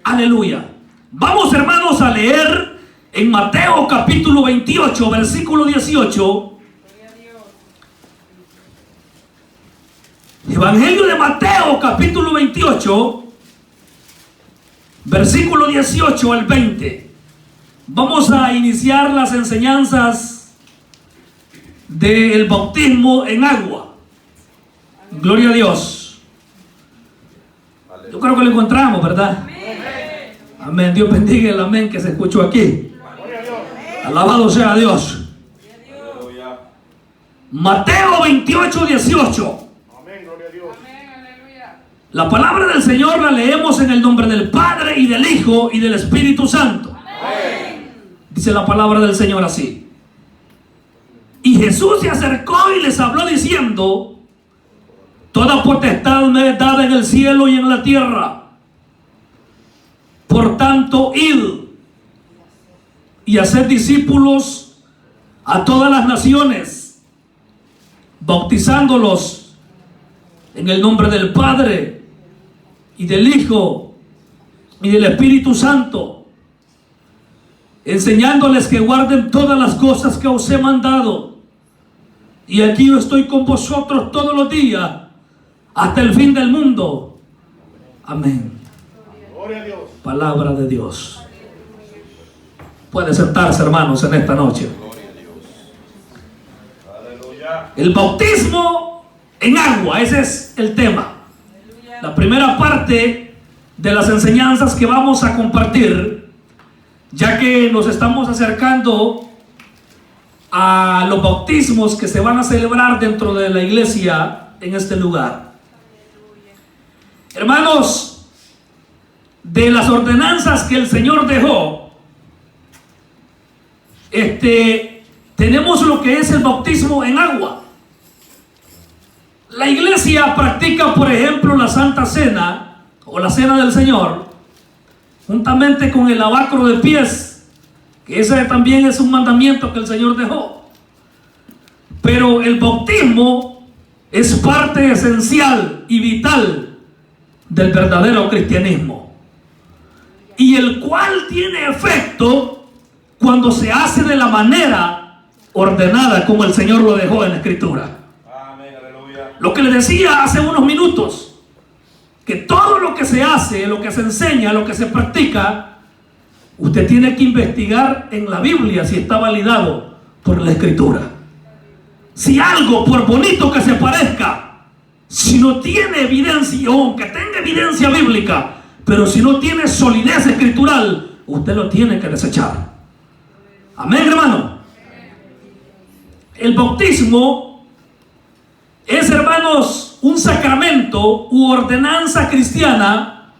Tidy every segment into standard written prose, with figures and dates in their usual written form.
Aleluya. Vamos, hermanos, a leer en Mateo capítulo 28, versículo 18. Evangelio de Mateo capítulo 28, versículo 18 al 20. Vamos a iniciar las enseñanzas del bautismo en agua. Gloria a Dios. Yo creo que lo encontramos, ¿verdad? Amén. Dios bendiga el amén que se escuchó aquí. Alabado sea Dios. Mateo 28, 18. La palabra del Señor la leemos en el nombre del Padre y del Hijo y del Espíritu Santo. Dice la palabra del Señor así. Y Jesús se acercó y les habló diciendo: toda potestad me es dada en el cielo y en la tierra. Por tanto, id y haced discípulos a todas las naciones, bautizándolos en el nombre del Padre y del Hijo y del Espíritu Santo, enseñándoles que guarden todas las cosas que os he mandado. Y aquí yo estoy con vosotros todos los días hasta el fin del mundo. Amén. Gloria a Dios. Palabra de Dios. Pueden sentarse, hermanos, en esta noche. El bautismo en agua, ese es el tema. La primera parte de las enseñanzas que vamos a compartir, ya que nos estamos acercando a los bautismos que se van a celebrar dentro de la iglesia en este lugar. Hermanos, de las ordenanzas que el Señor dejó, tenemos lo que es el bautismo en agua. La iglesia practica, por ejemplo, la Santa Cena o la Cena del Señor, juntamente con el lavacro de pies, que ese también es un mandamiento que el Señor dejó. Pero el bautismo es parte esencial y vital del verdadero cristianismo, y el cual tiene efecto cuando se hace de la manera ordenada como el Señor lo dejó en la Escritura. Amén, aleluya. Lo que le decía hace unos minutos, que todo lo que se hace, lo que se enseña, lo que se practica, usted tiene que investigar en la Biblia si está validado por la Escritura. Si algo, por bonito que se parezca, si no tiene evidencia, o aunque tenga evidencia bíblica, pero si no tiene solidez escritural, usted lo tiene que desechar. Amén, hermano. El bautismo es, hermanos, un sacramento u ordenanza cristiana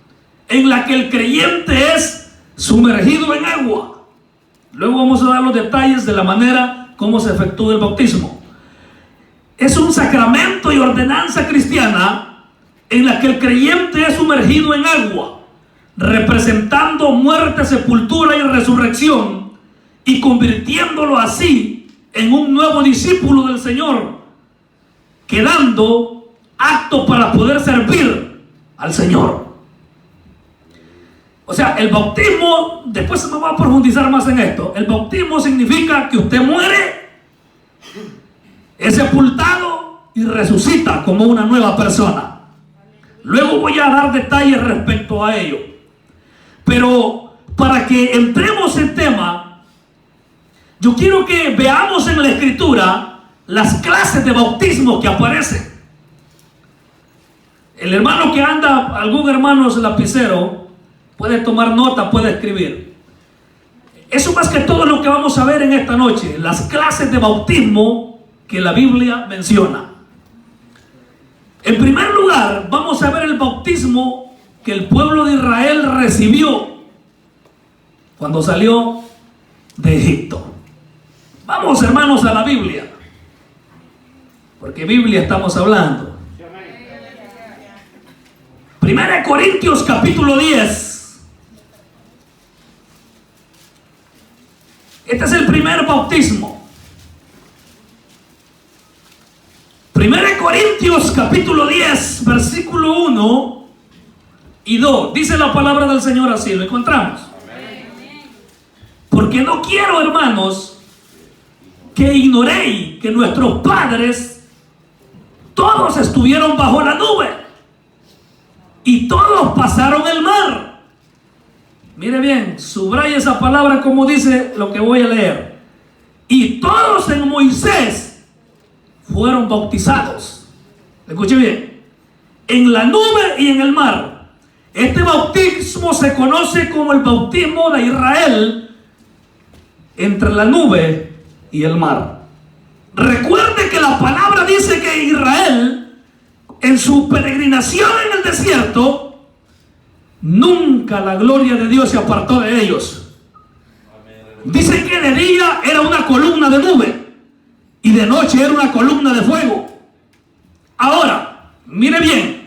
en la que el creyente es sumergido en agua. Luego vamos a dar los detalles de la manera como se efectúa el bautismo. Es un sacramento y ordenanza cristiana en la que el creyente es sumergido en agua, representando muerte, sepultura y resurrección, y convirtiéndolo así en un nuevo discípulo del Señor, quedando apto para poder servir al Señor. O sea, el bautismo, después me voy a profundizar más en esto. El bautismo significa que usted muere, es sepultado y resucita como una nueva persona. Luego voy a dar detalles respecto a ello. Pero para que entremos en tema, yo quiero que veamos en la Escritura las clases de bautismo que aparecen. El hermano que anda, algún hermano es lapicero, puede tomar nota, puede escribir. Eso más que todo lo que vamos a ver en esta noche, las clases de bautismo que la Biblia menciona. En primer lugar, vamos a ver el bautismo que el pueblo de Israel recibió cuando salió de Egipto. Vamos, hermanos, a la Biblia, porque Biblia estamos hablando. 1 Corintios capítulo 10. Este es el primer bautismo. 1 Corintios capítulo 10, versículo 1 y 2. Dice la palabra del Señor así, lo encontramos. Porque no quiero, hermanos, que ignoréis que nuestros padres todos estuvieron bajo la nube y todos pasaron el mar. Mire bien, subraya esa palabra como dice lo que voy a leer. Y todos en Moisés fueron bautizados. Escuche bien. En la nube y en el mar. Este bautismo se conoce como el bautismo de Israel entre la nube y el mar. Recuerde que la palabra dice que Israel, en su peregrinación en el desierto, nunca la gloria de Dios se apartó de ellos. Dice que de día era una columna de nube y de noche era una columna de fuego. Ahora, mire bien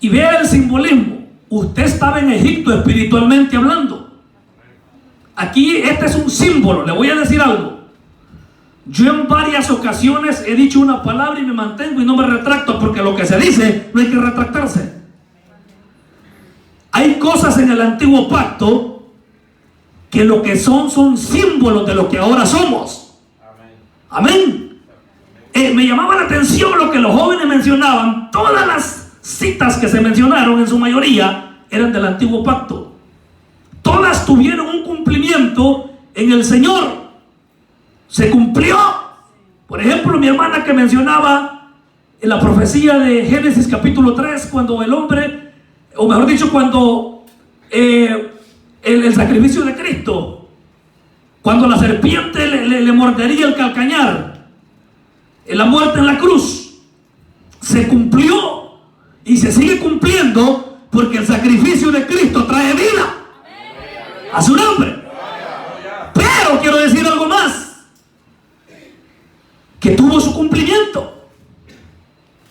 y vea el simbolismo. Usted estaba en Egipto espiritualmente hablando. Aquí este es un símbolo. Le voy a decir algo. Yo en varias ocasiones he dicho una palabra y me mantengo y no me retracto, porque lo que se dice no hay que retractarse. Hay cosas en el antiguo pacto que lo que son símbolos de lo que ahora somos. Amén. Me llamaba la atención lo que los jóvenes mencionaban. Todas las citas que se mencionaron, en su mayoría, eran del antiguo pacto. Todas tuvieron un cumplimiento en el Señor. Se cumplió. Por ejemplo, mi hermana que mencionaba en la profecía de Génesis capítulo 3, cuando el hombre, o mejor dicho, cuando el sacrificio de Cristo, cuando la serpiente le mordería el calcañar, en la muerte en la cruz, se cumplió y se sigue cumpliendo, porque el sacrificio de Cristo trae vida a su nombre. Pero quiero decir algo más, que tuvo su cumplimiento.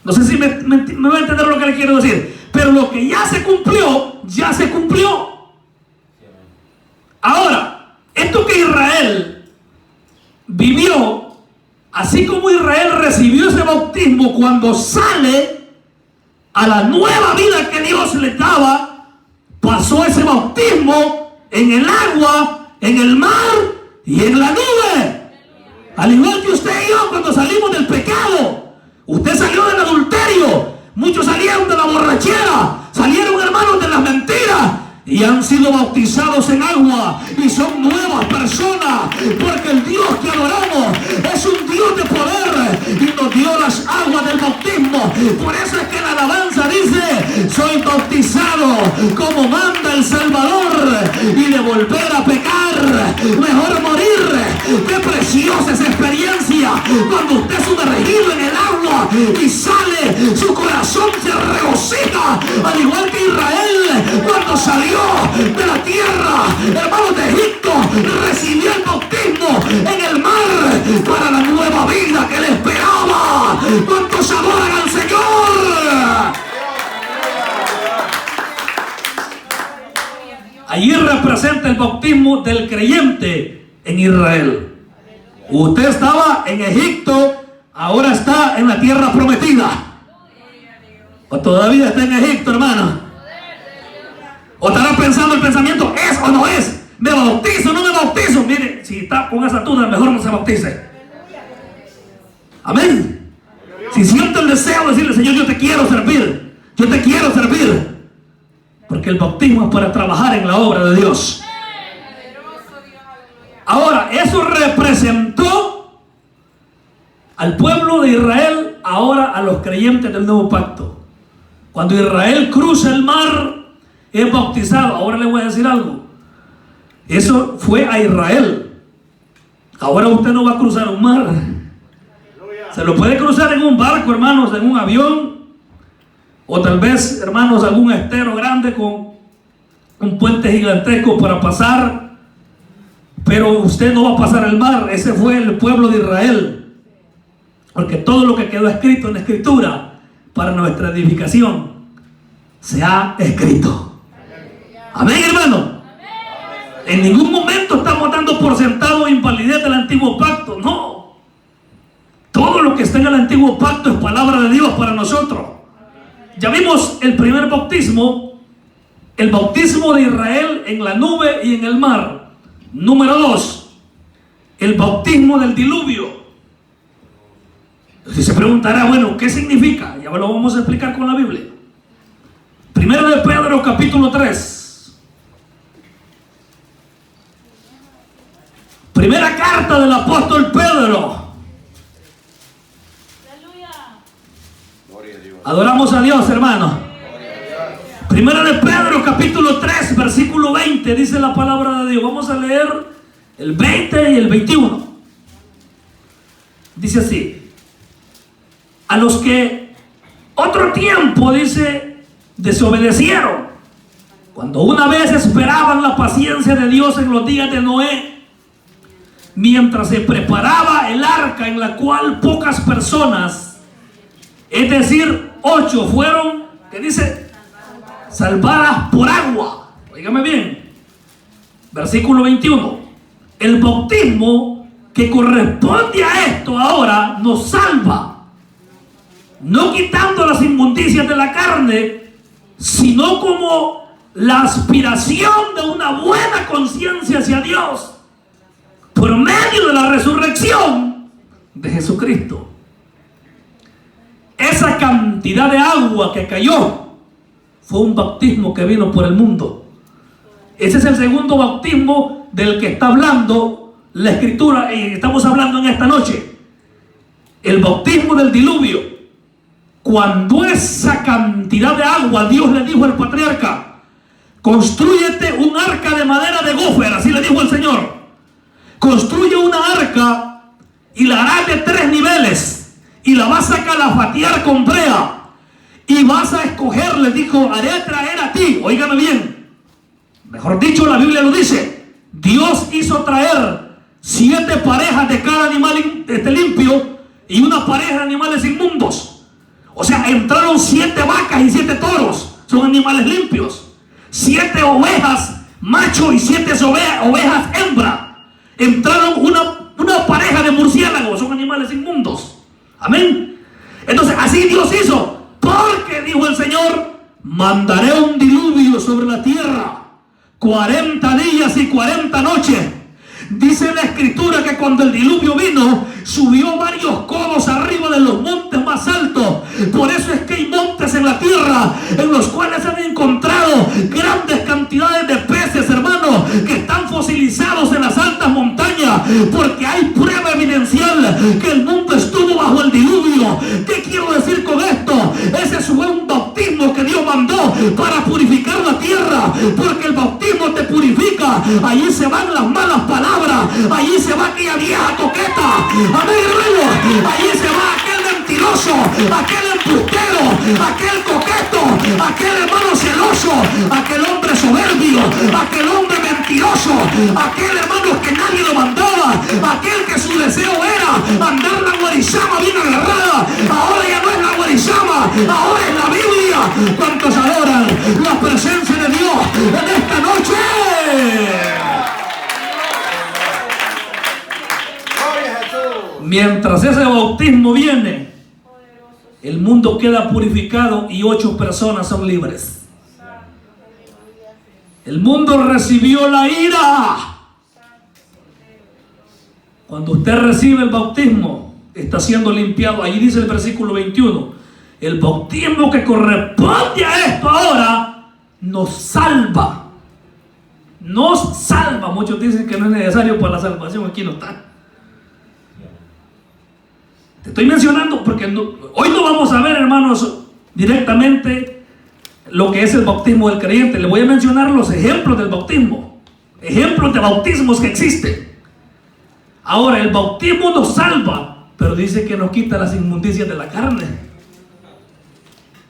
No sé si me va a entender lo que le quiero decir, pero lo que ya se cumplió, ya se cumplió. Ahora, esto que Israel vivió, así como Israel recibió ese bautismo cuando sale a la nueva vida que Dios le daba, pasó ese bautismo en el agua, en el mar y en la nube. Al igual que usted y yo cuando salimos del pecado. Usted salió del adulterio, muchos salieron de la borrachera, salieron, hermanos, de las mentiras y han sido bautizados en agua y son nuevas personas, porque el Dios que adoramos es un Dios de poder y nos dio las aguas del bautismo. Por eso es que la alabanza dice: soy bautizado como manda el Salvador, y de volver a pecar mejor morir. Qué preciosa esa experiencia cuando usted es sumergido en el agua y sale, su corazón se regocija, al igual que Israel cuando salió de la tierra, hermanos, de Egipto, recibió el bautismo en el mar para la nueva vida que le esperaba. ¿Cuántos adoran al Señor? Allí representa el bautismo del creyente en Israel. Usted estaba en Egipto, ahora está en la tierra prometida. ¿O todavía está en Egipto, hermano? ¿O estará pensando el pensamiento, es o no es? ¿Me bautizo o no me bautizo? Mire, si está con esa duda, mejor no se bautice. Amén. Si siente el deseo de decirle: Señor, yo te quiero servir, yo te quiero servir, porque el bautismo es para trabajar en la obra de Dios. Ahora, eso representó al pueblo de Israel, ahora a los creyentes del nuevo pacto. Cuando Israel cruza el mar, es bautizado. Ahora le voy a decir algo. Eso fue a Israel. Ahora usted no va a cruzar un mar. Se lo puede cruzar en un barco, hermanos, en un avión, o tal vez, hermanos, algún estero grande con un puente gigantesco para pasar. Pero usted no va a pasar el mar. Ese fue el pueblo de Israel, porque todo lo que quedó escrito en la Escritura para nuestra edificación se ha escrito. Amén, hermano. En ningún momento estamos dando por sentado invalidez del antiguo pacto. No. Todo lo que está en el antiguo pacto es palabra de Dios para nosotros. Ya vimos el primer bautismo, el bautismo de Israel en la nube y en el mar. Número 2, el bautismo del diluvio. Si se preguntará, bueno, ¿qué significa? Ya lo vamos a explicar con la Biblia. Primero de Pedro, capítulo 3. Primera carta del apóstol Pedro. Adoramos a Dios, hermano. Primera de Pedro, capítulo 3, versículo 20, dice la palabra de Dios. Vamos a leer el 20 y el 21. Dice así: a los que otro tiempo, dice, desobedecieron, cuando una vez esperaban la paciencia de Dios en los días de Noé, mientras se preparaba el arca, en la cual pocas personas, es decir, 8, fueron, ¿qué dice? Salvadas por agua. Óigame bien. Versículo 21. El bautismo que corresponde a esto ahora nos salva, no quitando las inmundicias de la carne, sino como la aspiración de una buena conciencia hacia Dios por medio de la resurrección de Jesucristo. Esa cantidad de agua que cayó fue un bautismo que vino por el mundo. Ese es el segundo bautismo del que está hablando la Escritura y estamos hablando en esta noche. El bautismo del diluvio. Cuando esa cantidad de agua, Dios le dijo al patriarca: constrúyete un arca de madera de gofer, así le dijo el Señor. Construye una arca y la harás de 3 niveles y la vas a calafatear con brea y vas a escoger, le dijo, haré traer a ti, óigame bien, mejor dicho, la Biblia lo dice, Dios hizo traer 7 parejas de cada animal limpio y una pareja de animales inmundos. O sea, entraron 7 vacas y 7 toros, son animales limpios. 7 ovejas macho y 7 ovejas hembra. Entraron una pareja de murciélagos, son animales inmundos. Amén. Entonces así Dios hizo, porque dijo el Señor: mandaré un diluvio sobre la tierra, 40 días y 40 noches. Dice la Escritura que cuando el diluvio vino, subió varios codos arriba de los montes más altos. Por eso es que hay montes en la tierra en los cuales se han encontrado grandes cantidades de peces, hermanos, que están fosilizados en las altas montañas, porque hay prueba evidencial que el mundo estuvo bajo el diluvio. ¿Qué quiero decir con esto? Ese fue un bautismo que Dios mandó para purificar la tierra, porque el bautismo te purifica. Allí se van las malas palabras, allí se va aquella vieja coqueta, amén, hermano, allí se va aquel mentiroso, aquel embustero, aquel coqueto, aquel hermano celoso, aquel hombre soberbio, aquel hombre mentiroso, aquel hermano que nadie lo mandaba, aquel que su deseo era andar la guarizama bien agarrada. Ahora ya no es la guarizama, ahora es la Biblia. ¿Cuántos adoran la presencia de Dios en esta noche? Mientras ese bautismo viene, el mundo queda purificado y 8 personas son libres. El mundo recibió la ira. Cuando usted recibe el bautismo, está siendo limpiado. Allí dice el versículo 21: el bautismo que corresponde a esto ahora nos salva. Nos salva. Muchos dicen que no es necesario para la salvación. Aquí no está. Te estoy mencionando porque hoy no vamos a ver, hermanos, directamente lo que es el bautismo del creyente. Le voy a mencionar los ejemplos del bautismo, ejemplos de bautismos que existen. Ahora, el bautismo nos salva, pero dice que nos quita las inmundicias de la carne.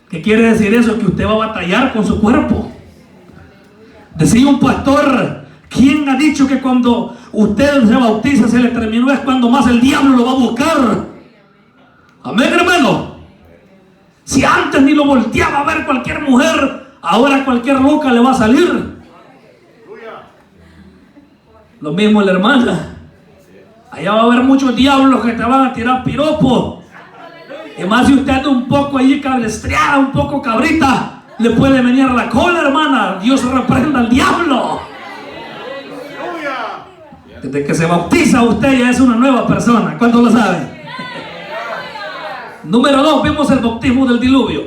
¿Qué quiere decir eso? Que usted va a batallar con su cuerpo. Decía un pastor: ¿quién ha dicho que cuando usted se bautiza se le terminó? Es cuando más el diablo lo va a buscar. Amén, hermano. Si antes ni lo volteaba a ver cualquier mujer, ahora cualquier loca le va a salir. Lo mismo la hermana. Allá va a haber muchos diablos que te van a tirar piropos. Es más, si usted anda un poco ahí cabestreada, un poco cabrita, le puede venir a la cola, hermana. Dios reprenda al diablo. Desde que se bautiza usted ya es una nueva persona. ¿Cuántos lo saben? Número 2, vimos el bautismo del diluvio.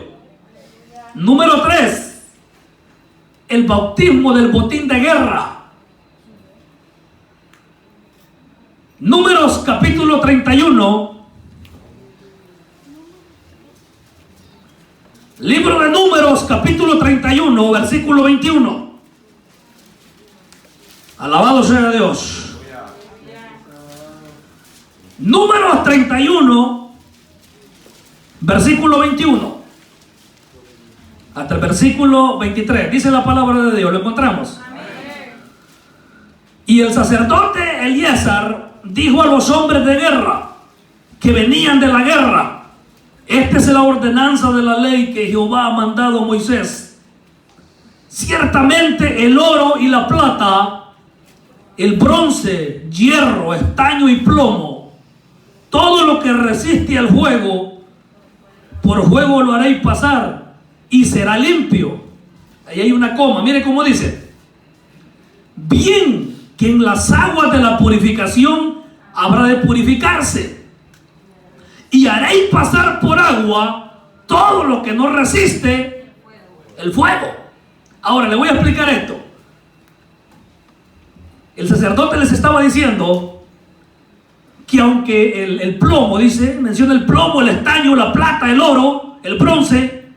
Número 3, el bautismo del botín de guerra. Números capítulo 31. Libro de Números capítulo 31, versículo 21. Alabado sea Dios. Números 31, versículo 21 hasta el versículo 23. Dice la palabra de Dios, ¿lo encontramos? Y el sacerdote Elíasar dijo a los hombres de guerra que venían de la guerra: esta es la ordenanza de la ley que Jehová ha mandado a Moisés. Ciertamente el oro y la plata, el bronce, hierro, estaño y plomo, todo lo que resiste al fuego, por fuego lo haréis pasar y será limpio. Ahí hay una coma, mire cómo dice: bien que en las aguas de la purificación habrá de purificarse, y haréis pasar por agua todo lo que no resiste el fuego. Ahora le voy a explicar esto. El sacerdote les estaba diciendo que aunque el plomo, dice, menciona el plomo, el estaño, la plata, el oro, el bronce,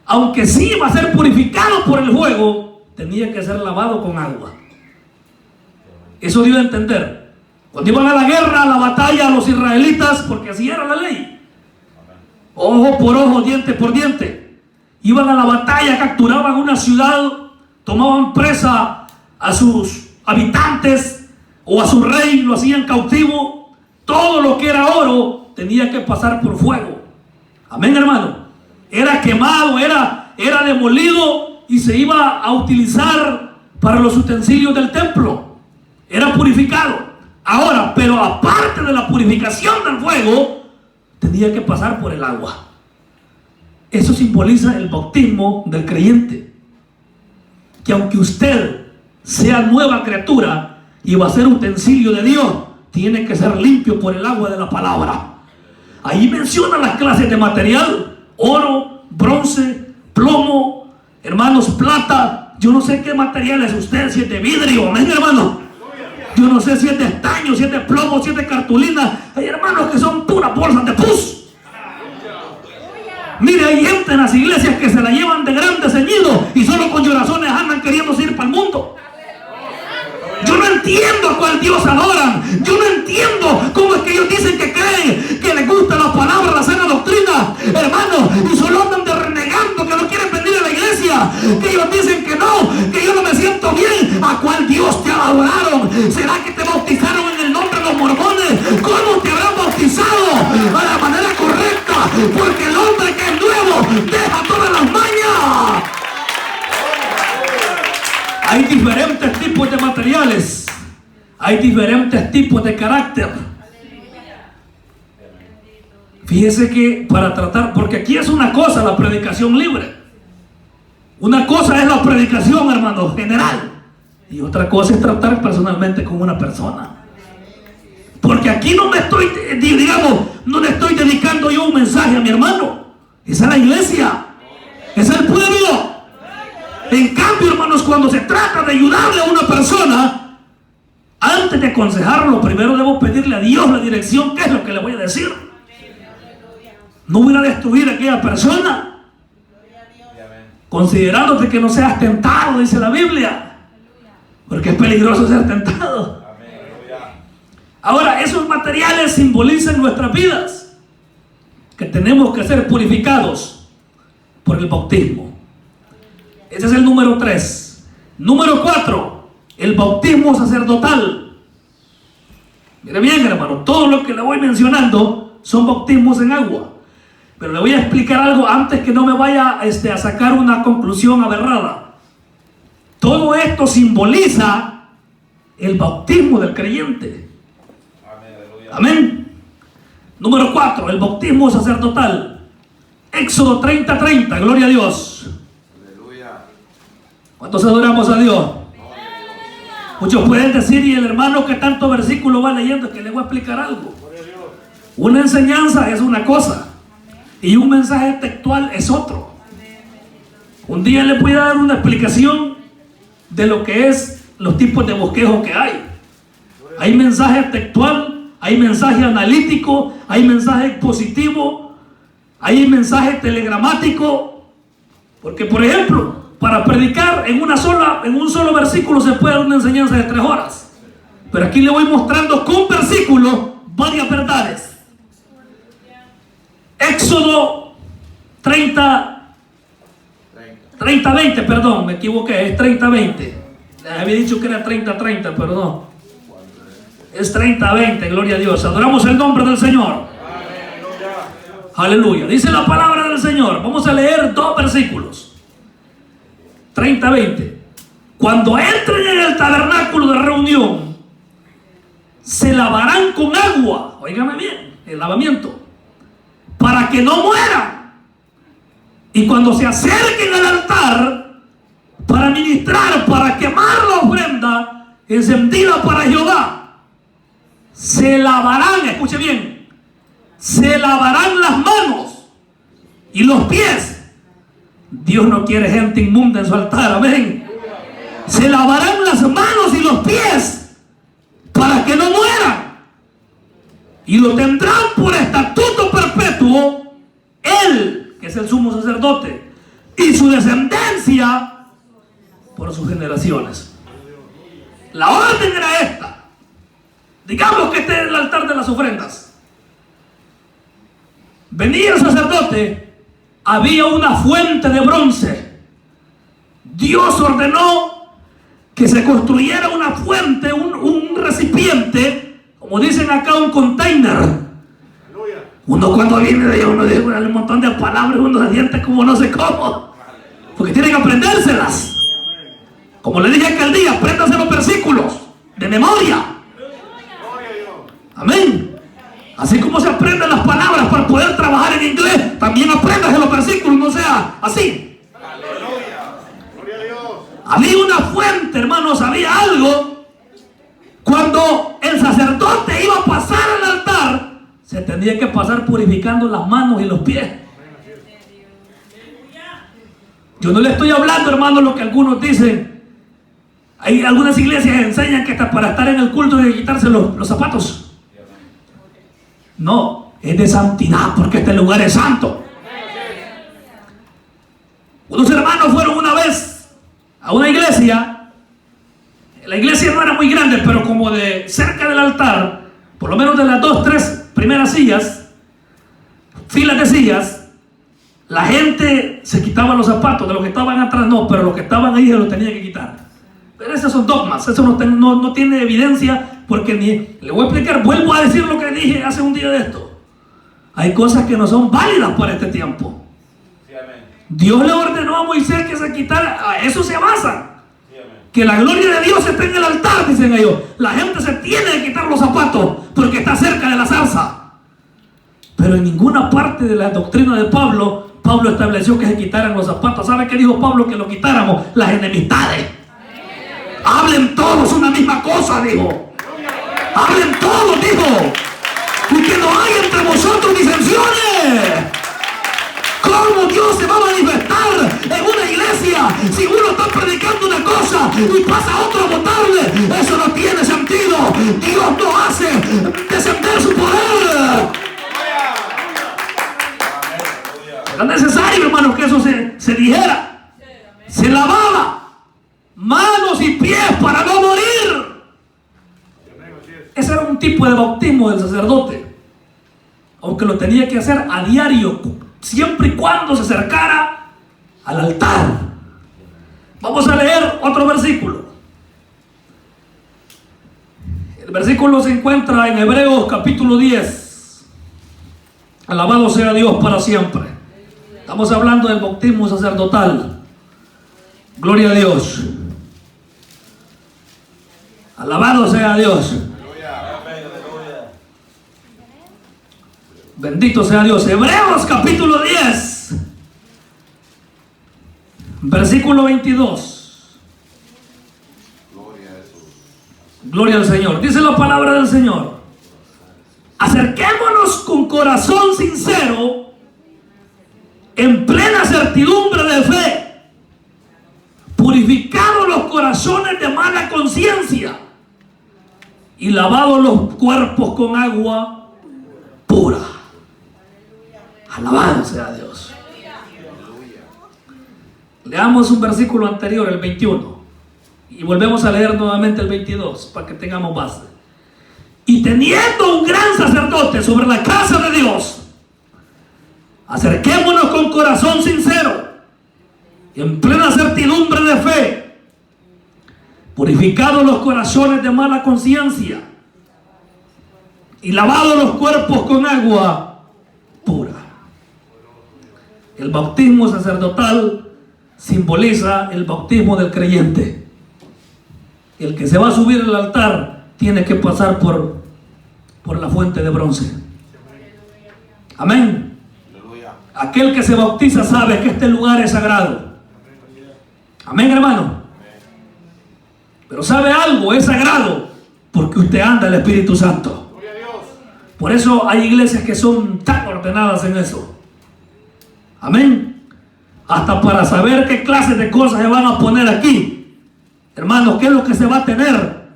aunque sí iba a ser purificado por el fuego, tenía que ser lavado con agua. Eso dio a entender. Cuando iban a la guerra, a la batalla, a los israelitas, porque así era la ley, ojo por ojo, diente por diente, iban a la batalla, capturaban una ciudad, tomaban presa a sus habitantes o a su rey, lo hacían cautivo. Todo lo que era oro tenía que pasar por fuego. Amén, hermano. Era quemado, era demolido y se iba a utilizar para los utensilios del templo. Era purificado. Ahora, pero aparte de la purificación del fuego, tenía que pasar por el agua. Eso simboliza el bautismo del creyente. Que aunque usted sea nueva criatura y va a ser utensilio de Dios, tiene que ser limpio por el agua de la palabra. Ahí menciona las clases de material: oro, bronce, plomo, hermanos, plata. Yo no sé qué material es usted, si es de vidrio, amén, hermano. Yo no sé si es de estaño, si es de plomo, si es de cartulina. Hay hermanos que son puras bolsas de pus. Mire, hay gente en las iglesias que se la llevan de grande ceñido y solo con llorazones andan queriendo ir para el mundo. Yo no entiendo a cuál Dios adoran. Yo no entiendo cómo es que ellos dicen que creen, que les gusta la palabra, la sana doctrina, hermano, y solo andan de renegando, que no quieren venir a la iglesia, que ellos dicen que no, que yo no me siento bien. ¿A cuál Dios te adoraron? ¿Será que te bautizaron en el nombre de los mormones? ¿Cómo te habrán bautizado? A la manera correcta, porque el hombre que es nuevo deja todas las mañas. Hay diferentes tipos de materiales, hay diferentes tipos de carácter. Fíjese que para tratar, porque aquí es una cosa la predicación libre, una cosa es la predicación, hermano, general, y otra cosa es tratar personalmente con una persona. Porque aquí no me estoy, digamos, no le estoy dedicando yo un mensaje a mi hermano. Esa es la iglesia, es el pueblo. En cambio, hermanos, cuando se trata de ayudarle a una persona, antes de aconsejarlo, primero debo pedirle a Dios la dirección, qué es lo que le voy a decir. No voy a destruir a aquella persona, considerándote que no seas tentado, dice la Biblia, porque es peligroso ser tentado. Ahora, esos materiales simbolizan nuestras vidas, que tenemos que ser purificados por el bautismo. Ese es el número 3. Número 4, el bautismo sacerdotal. Mire bien, hermano, todo lo que le voy mencionando son bautismos en agua. Pero le voy a explicar algo antes que no me vaya a sacar una conclusión aberrada. Todo esto simboliza el bautismo del creyente. Amén. Número 4, el bautismo sacerdotal. Éxodo 30:30, gloria a Dios. Aleluya. ¿Cuántos adoramos a Dios? Muchos pueden decir, y el hermano que tanto versículo va leyendo, es que le voy a explicar algo. Una enseñanza es una cosa y un mensaje textual es otro. Un día les voy a dar una explicación de lo que es los tipos de bosquejo que hay. Hay mensaje textual, hay mensaje analítico, hay mensaje expositivo, hay mensaje telegramático. Porque, por ejemplo, para predicar en un solo versículo se puede dar una enseñanza de 3 horas. Pero aquí le voy mostrando con versículos varias verdades. Éxodo 30:20, perdón, me equivoqué, es 30:20. Había dicho que era 30:30, pero no. Es 30:20, gloria a Dios. Adoramos el nombre del Señor. Aleluya. Dice la palabra del Señor. Vamos a leer 2 versículos. 30:20. Cuando entren en el tabernáculo de reunión, se lavarán con agua. Óigame bien, el lavamiento, para que no mueran. Y cuando se acerquen al altar para ministrar, para quemar la ofrenda encendida para Jehová, se lavarán, escuche bien, se lavarán las manos y los pies. Dios no quiere gente inmunda en su altar, amén. Se lavarán las manos y los pies para que no mueran. Y lo tendrán por estatuto perpetuo, él, que es el sumo sacerdote, y su descendencia por sus generaciones. La orden era esta. Digamos que este es el altar de las ofrendas. Venía el sacerdote, había una fuente de bronce. Dios ordenó que se construyera una fuente, un recipiente, como dicen acá, un container. Uno cuando viene de allá, uno dice un montón de palabras, uno se siente como no sé cómo, porque tienen que aprendérselas. Como le dije aquel día, apréndase los versículos de memoria. Amén. Así como se aprenden las palabras para poder trabajar en inglés, también apréndase los versículos, no sea así. Había una fuente, hermanos, había algo. Cuando el sacerdote iba a pasar al altar, se tenía que pasar purificando las manos y los pies. Yo no le estoy hablando, hermanos, lo que algunos dicen. Hay algunas iglesias que enseñan que hasta para estar en el culto hay que quitarse los zapatos. No, es de santidad, porque este lugar es santo. Unos hermanos fueron una vez a una iglesia. La iglesia no era muy grande, pero como de cerca del altar, por lo menos de las 2, 3 primeras sillas, filas de sillas, la gente se quitaba los zapatos. De los que estaban atrás no, pero los que estaban ahí se los tenían que quitar. Pero esos son dogmas, eso no tiene evidencia, porque ni le voy a explicar, vuelvo a decir lo que dije hace un día de esto. Hay cosas que no son válidas para este tiempo. Sí, amén. Dios le ordenó a Moisés que se quitara, a eso se basa. Sí, que la gloria de Dios esté en el altar, dicen ellos. La gente se tiene que quitar los zapatos porque está cerca de la zarza. Pero en ninguna parte de la doctrina de Pablo estableció que se quitaran los zapatos. ¿Sabe qué dijo Pablo? Que lo quitáramos, las enemistades. Hablen todos una misma cosa, dijo. Hablen todos, dijo. Y que no hay entre vosotros disensiones. ¿Cómo Dios se va a manifestar en una iglesia si uno está predicando una cosa y pasa otro a votarle? Eso no tiene sentido. Dios no hace descender su poder. Era necesario, hermanos, que eso se dijera. Se lavaba manos y pies para no morir. Ese era un tipo de bautismo del sacerdote, aunque lo tenía que hacer a diario, siempre y cuando se acercara al altar. Vamos a leer otro versículo. El versículo se encuentra en Hebreos capítulo 10. Alabado sea Dios para siempre. Estamos hablando del bautismo sacerdotal. Gloria a Dios. Alabado sea Dios. Bendito sea Dios. Hebreos capítulo 10, versículo 22. Gloria a Jesús. Gloria al Señor. Dice la palabra del Señor: acerquémonos con corazón sincero, en plena certidumbre de fe, purificados los corazones de mala conciencia y lavados los cuerpos con agua pura. Alabado sea Dios. Leamos un versículo anterior, el 21, y volvemos a leer nuevamente el 22 para que tengamos base. Y teniendo un gran sacerdote sobre la casa de Dios, acerquémonos con corazón sincero, en plena certidumbre de fe, purificados los corazones de mala conciencia y lavados los cuerpos con agua pura. El bautismo sacerdotal simboliza el bautismo del creyente. El que se va a subir al altar tiene que pasar por la fuente de bronce. Amén. Aleluya. Aquel que se bautiza sabe que este lugar es sagrado. Amén, hermano. Pero sabe algo, es sagrado porque usted anda el Espíritu Santo. Por eso hay iglesias que son tan ordenadas en eso. Amén. Hasta para saber qué clases de cosas se van a poner aquí, hermanos, qué es lo que se va a tener.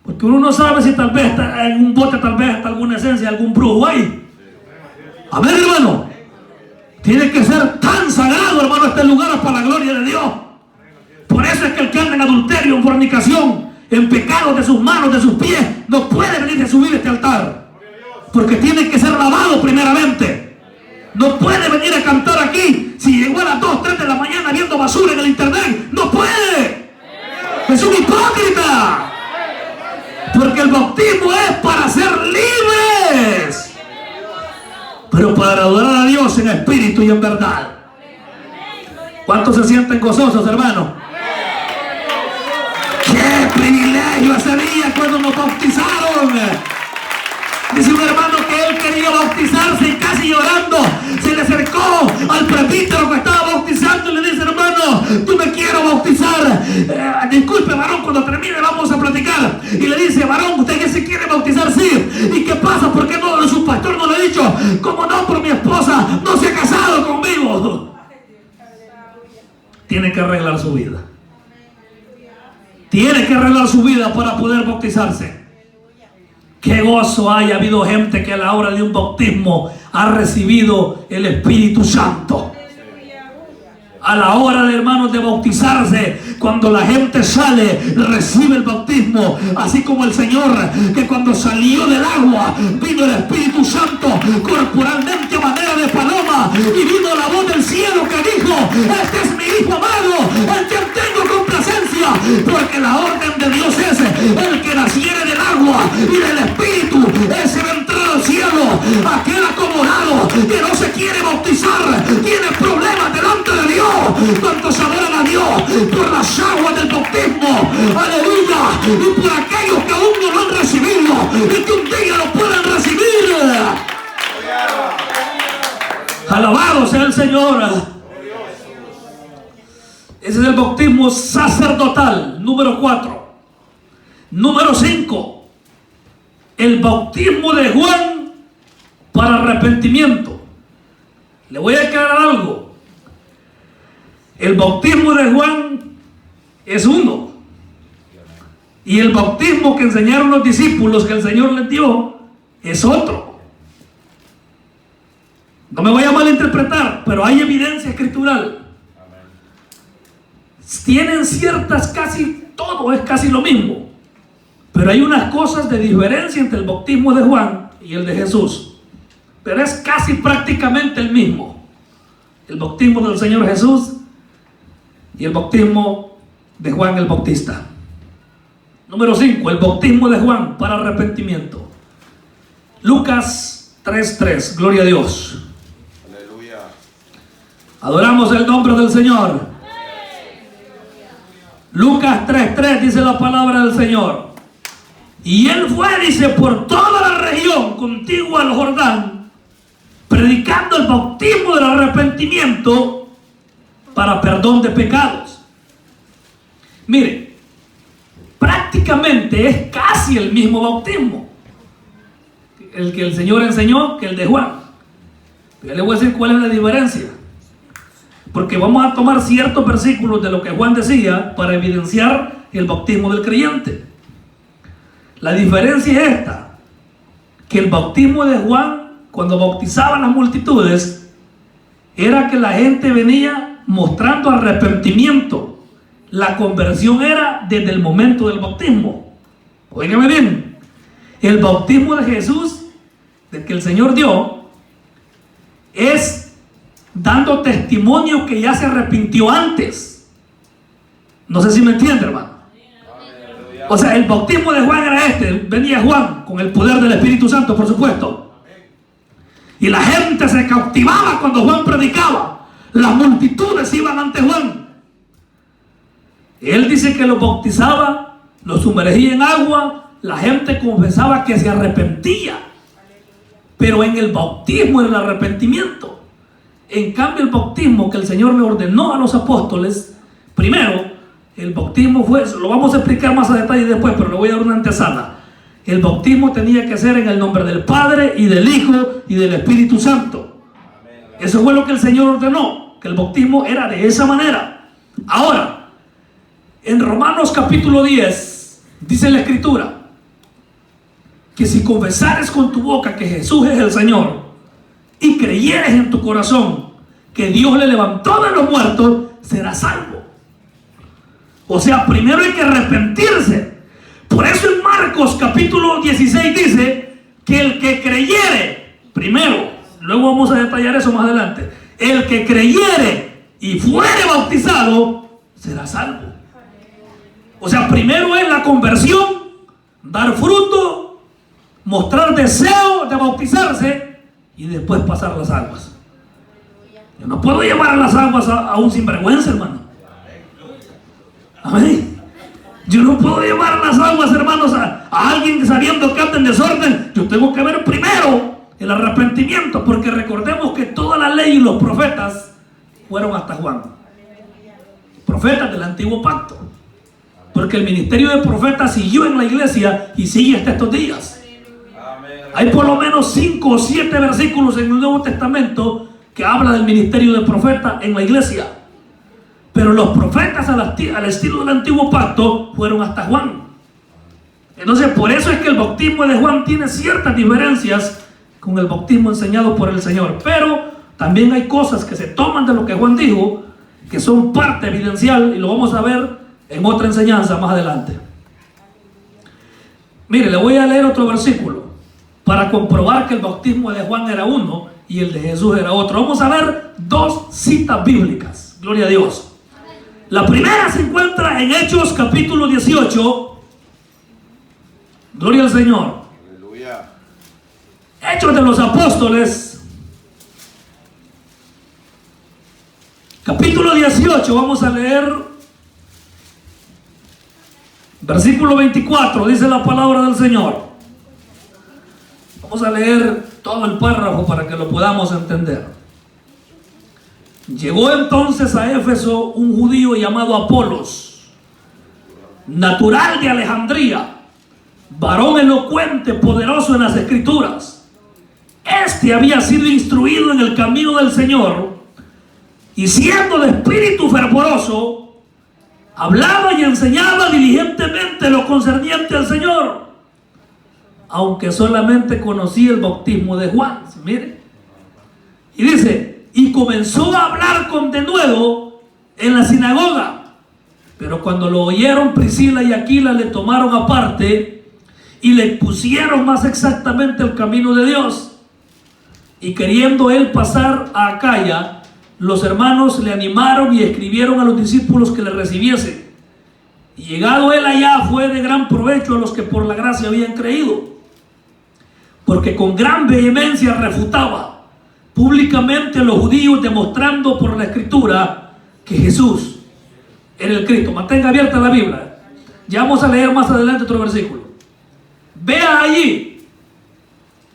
Porque uno no sabe si tal vez está en un bote, tal vez está alguna esencia, algún brujo ahí. Amén, hermano. Tiene que ser tan sagrado, hermano, este lugar es para la gloria de Dios. Por eso es que el que anda en adulterio, en fornicación, en pecados de sus manos, de sus pies, no puede venir a subir este altar. Porque tiene que ser lavado primeramente. No puede venir a cantar aquí si llegó a las 2, 3 de la mañana viendo basura en el internet. No puede. Es un hipócrita. Porque el bautismo es para ser libres, pero para adorar a Dios en espíritu y en verdad. ¿Cuántos se sienten gozosos, hermanos? ¡Qué privilegio ese día cuando nos bautizaron! Dice un hermano que él quería bautizarse y casi llorando se le acercó al presbítero que estaba bautizando y le dice: hermano, tú me quiero bautizar. Disculpe, varón, cuando termine vamos a platicar. Y le dice: varón, ¿usted que se quiere bautizar? Sí. ¿Y qué pasa? ¿Por qué no? Su pastor no le ha dicho. ¿Cómo no? Por mi esposa no se ha casado conmigo. Tiene que arreglar su vida. Tiene que arreglar su vida para poder bautizarse. Qué gozo hay. Ha habido gente que a la hora de un bautismo ha recibido el Espíritu Santo. A la hora de, hermanos, de bautizarse, cuando la gente sale, recibe el bautismo, así como el Señor, que cuando salió del agua vino el Espíritu Santo corporalmente a manera de paloma, y vino la voz del cielo que dijo: este es mi Hijo amado, en quien tengo complacencia. Porque la orden de Dios es: el que naciere del agua y del Espíritu, ese va a entrar al cielo. Aquel acomodado que no se quiere bautizar tiene problemas delante de Dios. ¿Cuántos adoran a Dios por las aguas del bautismo? Aleluya. Y por aquellos que aún no lo han recibido y que un día lo puedan recibir. Alabado sea el Señor. Ese es el bautismo sacerdotal, número 4. Número 5, el bautismo de Juan para arrepentimiento. Le voy a aclarar algo. El bautismo de Juan es uno, y el bautismo que enseñaron los discípulos que el Señor les dio es otro. No me voy a malinterpretar, pero hay evidencia escritural. Tienen ciertas, casi todo es casi lo mismo, pero hay unas cosas de diferencia entre el bautismo de Juan y el de Jesús, pero es casi prácticamente el mismo. El bautismo del Señor Jesús y el bautismo de Juan el Bautista. Número 5, el bautismo de Juan para arrepentimiento. Lucas 3:3, gloria a Dios. Aleluya. Adoramos el nombre del Señor. Lucas 3:3 dice la palabra del Señor: y él fue, dice, por toda la región contigua al Jordán, predicando el bautismo del arrepentimiento para perdón de pecados. Mire, prácticamente es casi el mismo bautismo el que el Señor enseñó que el de Juan. Yo le voy a decir cuál es la diferencia, porque vamos a tomar ciertos versículos de lo que Juan decía para evidenciar el bautismo del creyente. La diferencia es esta, que el bautismo de Juan, cuando bautizaban las multitudes, era que la gente venía mostrando arrepentimiento. La conversión era desde el momento del bautismo. Óigame bien, el bautismo de Jesús, del que el Señor dio, es dando testimonio que ya se arrepintió antes. No sé si me entiende, hermano. O sea, el bautismo de Juan era este. Venía Juan con el poder del Espíritu Santo, por supuesto, y la gente se cautivaba cuando Juan predicaba. Las multitudes iban ante Juan. Él dice que los bautizaba, los sumergía en agua, la gente confesaba que se arrepentía, pero en el bautismo era el arrepentimiento. En cambio, el bautismo que el Señor le ordenó a los apóstoles, primero, el bautismo fue, lo vamos a explicar más a detalle después, pero le voy a dar una antesala. El bautismo tenía que ser en el nombre del Padre y del Hijo y del Espíritu Santo. Eso fue lo que el Señor ordenó, que el bautismo era de esa manera. Ahora, en Romanos capítulo 10, dice la Escritura, que si confesares con tu boca que Jesús es el Señor y creyeres en tu corazón que Dios le levantó de los muertos, serás salvo. O sea, primero hay que arrepentirse. Por eso en Marcos capítulo 16 dice que el que creyere, primero, luego vamos a detallar eso más adelante, el que creyere y fuere bautizado será salvo. O sea, primero es la conversión, dar fruto, mostrar deseo de bautizarse y después pasar las aguas. Yo no puedo llevar las aguas a un sinvergüenza, hermano. Amén. Yo no puedo llevar las aguas, hermanos, a alguien sabiendo que anda en desorden. Yo tengo que ver primero el arrepentimiento, porque recordemos que toda la ley y los profetas fueron hasta Juan. Profetas del antiguo pacto. Porque el ministerio de profetas siguió en la iglesia y sigue hasta estos días. Hay por lo menos 5 o 7 versículos en el Nuevo Testamento que habla del ministerio de profeta en la iglesia. Pero los profetas al estilo del antiguo pacto fueron hasta Juan. Entonces, por eso es que el bautismo de Juan tiene ciertas diferencias con el bautismo enseñado por el Señor. Pero también hay cosas que se toman de lo que Juan dijo, que son parte evidencial, y lo vamos a ver en otra enseñanza más adelante. Mire, le voy a leer otro versículo para comprobar que el bautismo de Juan era uno y el de Jesús era otro. Vamos a ver 2 citas bíblicas. Gloria a Dios. La primera se encuentra en Hechos capítulo 18. Gloria al Señor. Aleluya. Hechos de los Apóstoles, capítulo 18. Vamos a leer versículo 24. Dice la palabra del Señor. Vamos a leer todo el párrafo para que lo podamos entender. Llegó entonces a Éfeso un judío llamado Apolos, natural de Alejandría, varón elocuente, poderoso en las escrituras. Este había sido instruido en el camino del Señor, y siendo de espíritu fervoroso, hablaba y enseñaba diligentemente lo concerniente al Señor, aunque solamente conocía el bautismo de Juan. Mire, y dice: y comenzó a hablar con denuedo en la sinagoga. Pero cuando lo oyeron, Priscila y Aquila le tomaron aparte y le pusieron más exactamente el camino de Dios. Y queriendo él pasar a Acaya, los hermanos le animaron y escribieron a los discípulos que le recibiesen. Y llegado él allá, fue de gran provecho a los que por la gracia habían creído, porque con gran vehemencia refutaba públicamente a los judíos, demostrando por la escritura que Jesús era el Cristo. Mantenga abierta la Biblia. Ya vamos a leer más adelante otro versículo. Vea allí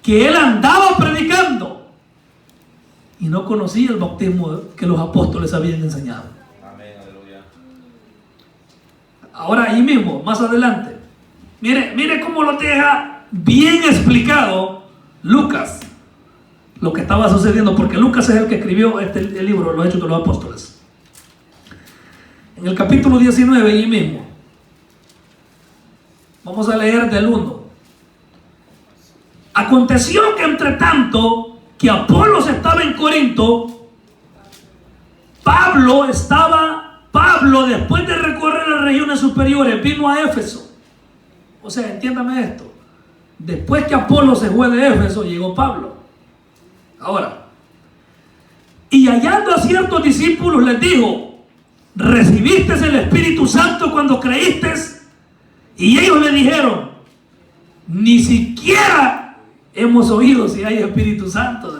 que él andaba predicando y no conocía el bautismo que los apóstoles habían enseñado. Amén, aleluya. Ahora ahí mismo, más adelante, mire cómo lo deja bien explicado Lucas, lo que estaba sucediendo, porque Lucas es el que escribió el libro, Los Hechos de los Apóstoles. En el capítulo 19, ahí mismo, vamos a leer del 1. Aconteció que entre tanto que Apolos estaba en Corinto, Pablo, después de recorrer las regiones superiores, vino a Éfeso. O sea, entiéndame esto. Después que Apolo se fue de Éfeso, llegó Pablo. Ahora, y hallando a ciertos discípulos les dijo: ¿recibiste el Espíritu Santo cuando creíste? Y ellos le dijeron: ni siquiera hemos oído si hay Espíritu Santo.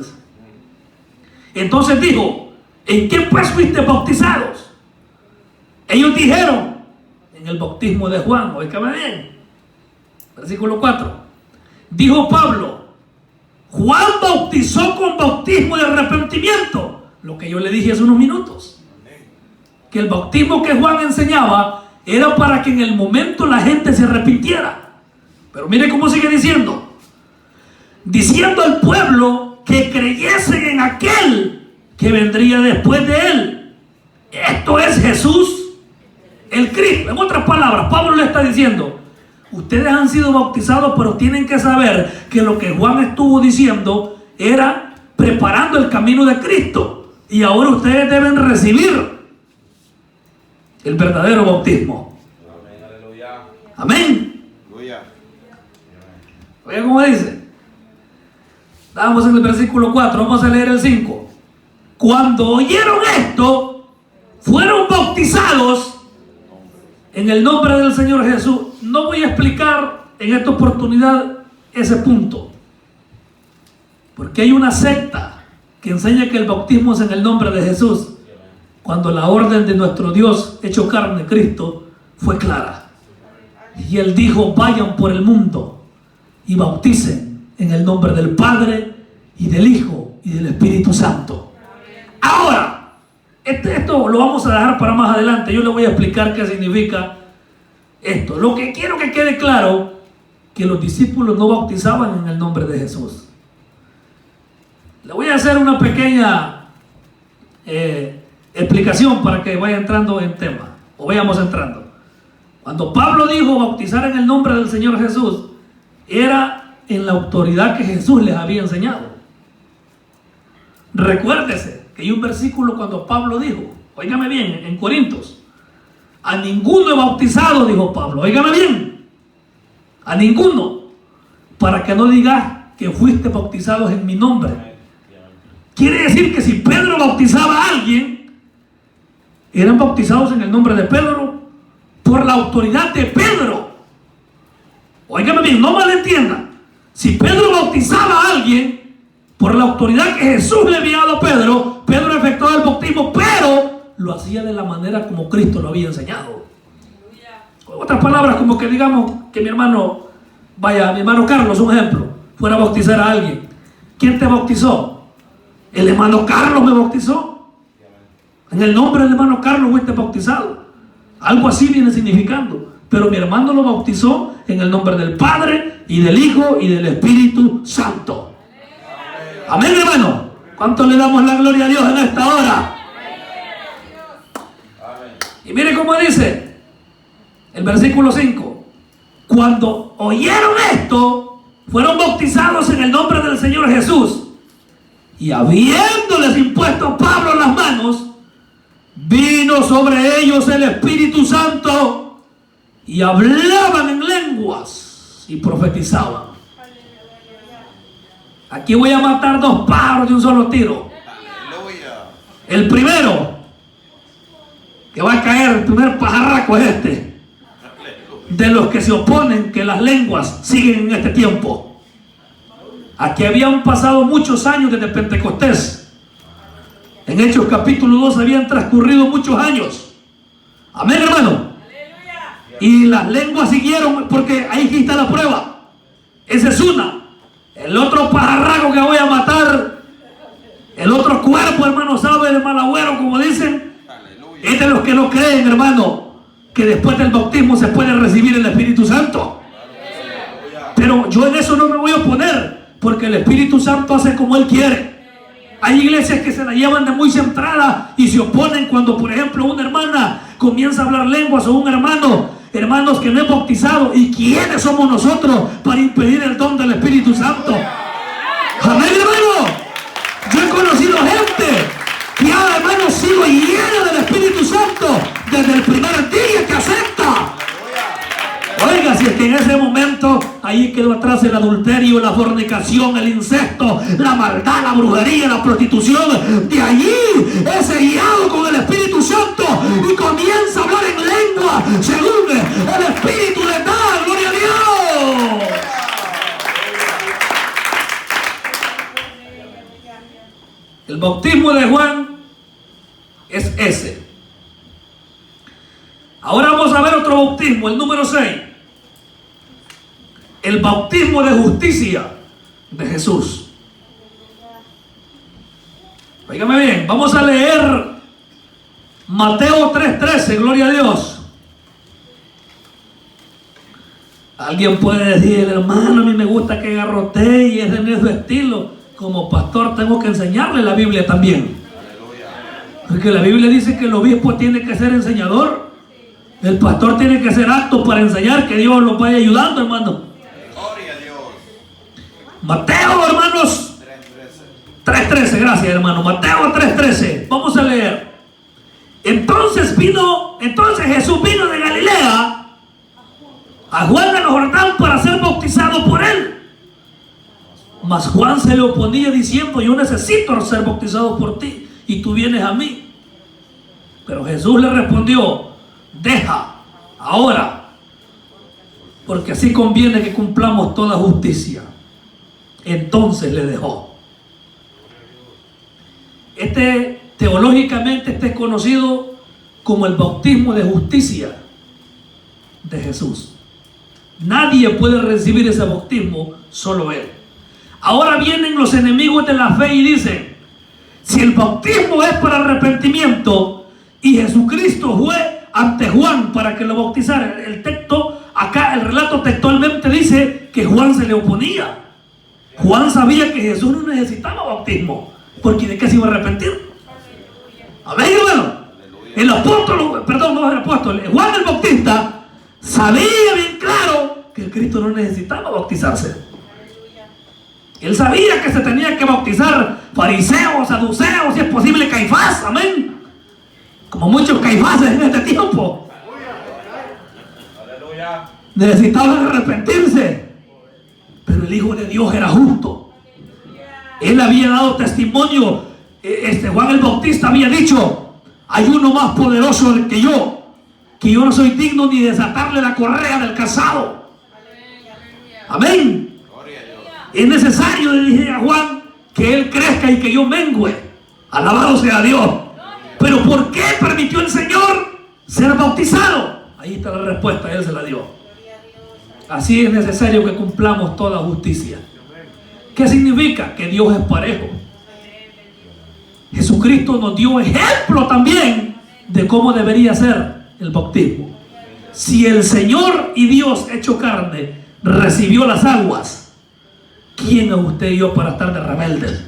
Entonces dijo: ¿en qué pues fuiste bautizados? Ellos dijeron: en el bautismo de Juan. Oígame bien. Versículo 4. Dijo Pablo: Juan bautizó con bautismo de arrepentimiento. Lo que yo le dije hace unos minutos. Que el bautismo que Juan enseñaba era para que en el momento la gente se arrepintiera. Pero mire cómo sigue diciendo. Diciendo al pueblo que creyesen en aquel que vendría después de él. Esto es Jesús, el Cristo. En otras palabras, Pablo le está diciendo: ustedes han sido bautizados, pero tienen que saber que lo que Juan estuvo diciendo era preparando el camino de Cristo. Y ahora ustedes deben recibir el verdadero bautismo. Amén, aleluya. Amén. Aleluya. Oiga cómo dice. Vamos en el versículo 4, vamos a leer el 5. Cuando oyeron esto, fueron bautizados en el nombre del Señor Jesús. No voy a explicar en esta oportunidad ese punto, porque hay una secta que enseña que el bautismo es en el nombre de Jesús, cuando la orden de nuestro Dios hecho carne, Cristo, fue clara. Y Él dijo: vayan por el mundo y bauticen en el nombre del Padre y del Hijo y del Espíritu Santo. Ahora, esto lo vamos a dejar para más adelante. Yo le voy a explicar qué significa esto. Lo que quiero que quede claro, que los discípulos no bautizaban en el nombre de Jesús. Le voy a hacer una pequeña explicación para que vaya entrando en tema, o vayamos entrando. Cuando Pablo dijo bautizar en el nombre del Señor Jesús, era en la autoridad que Jesús les había enseñado. Recuérdese que hay un versículo cuando Pablo dijo, óigame bien, en Corintios: a ninguno he bautizado, dijo Pablo, óigame bien, a ninguno, para que no digas que fuiste bautizados en mi nombre. Quiere decir que si Pedro bautizaba a alguien, eran bautizados en el nombre de Pedro, por la autoridad de Pedro. Óigame bien, no malentiendan. Si Pedro bautizaba a alguien, por la autoridad que Jesús le había dado a Pedro, Pedro efectuaba el bautismo, pero lo hacía de la manera como Cristo lo había enseñado. En otras palabras, como que digamos que mi hermano Carlos, un ejemplo, fuera a bautizar a alguien. ¿Quién te bautizó? El hermano Carlos me bautizó. En el nombre del hermano Carlos fuiste bautizado. Algo así viene significando. Pero mi hermano lo bautizó en el nombre del Padre y del Hijo y del Espíritu Santo. Amén, hermano. ¿Cuánto le damos la gloria a Dios en esta hora? Y mire cómo dice el versículo 5. Cuando oyeron esto, fueron bautizados en el nombre del Señor Jesús. Y habiéndoles impuesto Pablo las manos, vino sobre ellos el Espíritu Santo, y hablaban en lenguas y profetizaban. Aquí voy a matar dos pájaros de un solo tiro. El primero que va a caer, el primer pajarraco es este, de los que se oponen que las lenguas siguen en este tiempo. Aquí habían pasado muchos años desde Pentecostés. En Hechos capítulo 2 habían transcurrido muchos años. Amén, hermano. Y las lenguas siguieron, porque ahí está la prueba. Esa es una. El otro pajarraco que voy a matar El otro cuerpo, hermano, sabe de mal agüero, como dicen. Aleluya. Es de los que no creen, hermano, que después del bautismo se puede recibir el Espíritu Santo. Pero yo en eso no me voy a oponer, porque el Espíritu Santo hace como Él quiere. Hay iglesias que se la llevan de muy centrada y se oponen cuando, por ejemplo, una hermana comienza a hablar lenguas o un hermano, hermanos que no es bautizado. ¿Y quiénes somos nosotros para impedir el don del Espíritu Santo? Amén, hermano. Yo he conocido gente que ha, hermano, sido llena del Espíritu Santo desde el primer día que acepta. Oiga, si es que en ese momento ahí quedó atrás el adulterio, la fornicación, el incesto, la maldad, la brujería, la prostitución, de allí es sellado con el Espíritu Santo y comienza a hablar en lengua según el Espíritu le da. ¡Gloria a Dios! El bautismo de Juan es ese. Ahora vamos a ver otro bautismo, el número 6. El bautismo de justicia de Jesús. Óigame bien, vamos a leer Mateo 3:13, gloria a Dios. Alguien puede decir, hermano, a mí me gusta que garrotee y es de su estilo. Como pastor tengo que enseñarle la Biblia también. Porque la Biblia dice que el obispo tiene que ser enseñador. El pastor tiene que ser apto para enseñar, que Dios lo vaya ayudando, hermano. Gloria a Dios. Mateo, hermanos 3:13, gracias, hermano. Mateo 3:13. Vamos a leer. Entonces Jesús vino de Galilea a Juan de Jordán para ser bautizado por él. Mas Juan se le oponía diciendo, yo necesito ser bautizado por ti y tú vienes a mí. Pero Jesús le respondió, deja ahora, porque así conviene que cumplamos toda justicia. Entonces le dejó. Teológicamente este es conocido como el bautismo de justicia de Jesús. Nadie puede recibir ese bautismo, solo Él. Ahora vienen los enemigos de la fe y dicen, si el bautismo es para arrepentimiento y Jesucristo fue ante Juan para que lo bautizara, el texto acá, el relato textualmente dice que Juan se le oponía. Juan sabía que Jesús no necesitaba bautismo, porque ¿de qué se iba a arrepentir? Amén, hermano. El apóstol, perdón, no el apóstol, Juan el Bautista sabía bien claro que el Cristo no necesitaba bautizarse. Él sabía que se tenía que bautizar fariseos, saduceos, si es posible Caifás, amén. Como muchos Caifases en este tiempo. Aleluya. Necesitaban arrepentirse. Pero el Hijo de Dios era justo. Él había dado testimonio. Juan el Bautista había dicho, hay uno más poderoso que yo no soy digno ni de desatarle la correa del calzado. Amén. Es necesario, le dije a Juan, que él crezca y que yo mengüe. Alabado sea Dios. Pero ¿por qué permitió el Señor ser bautizado? Ahí está la respuesta, Él se la dio. Así es necesario que cumplamos toda justicia. ¿Qué significa? Que Dios es parejo. Jesucristo nos dio ejemplo también de cómo debería ser el bautismo. Si el Señor y Dios hecho carne recibió las aguas, ¿quién es usted y yo para estar de rebeldes?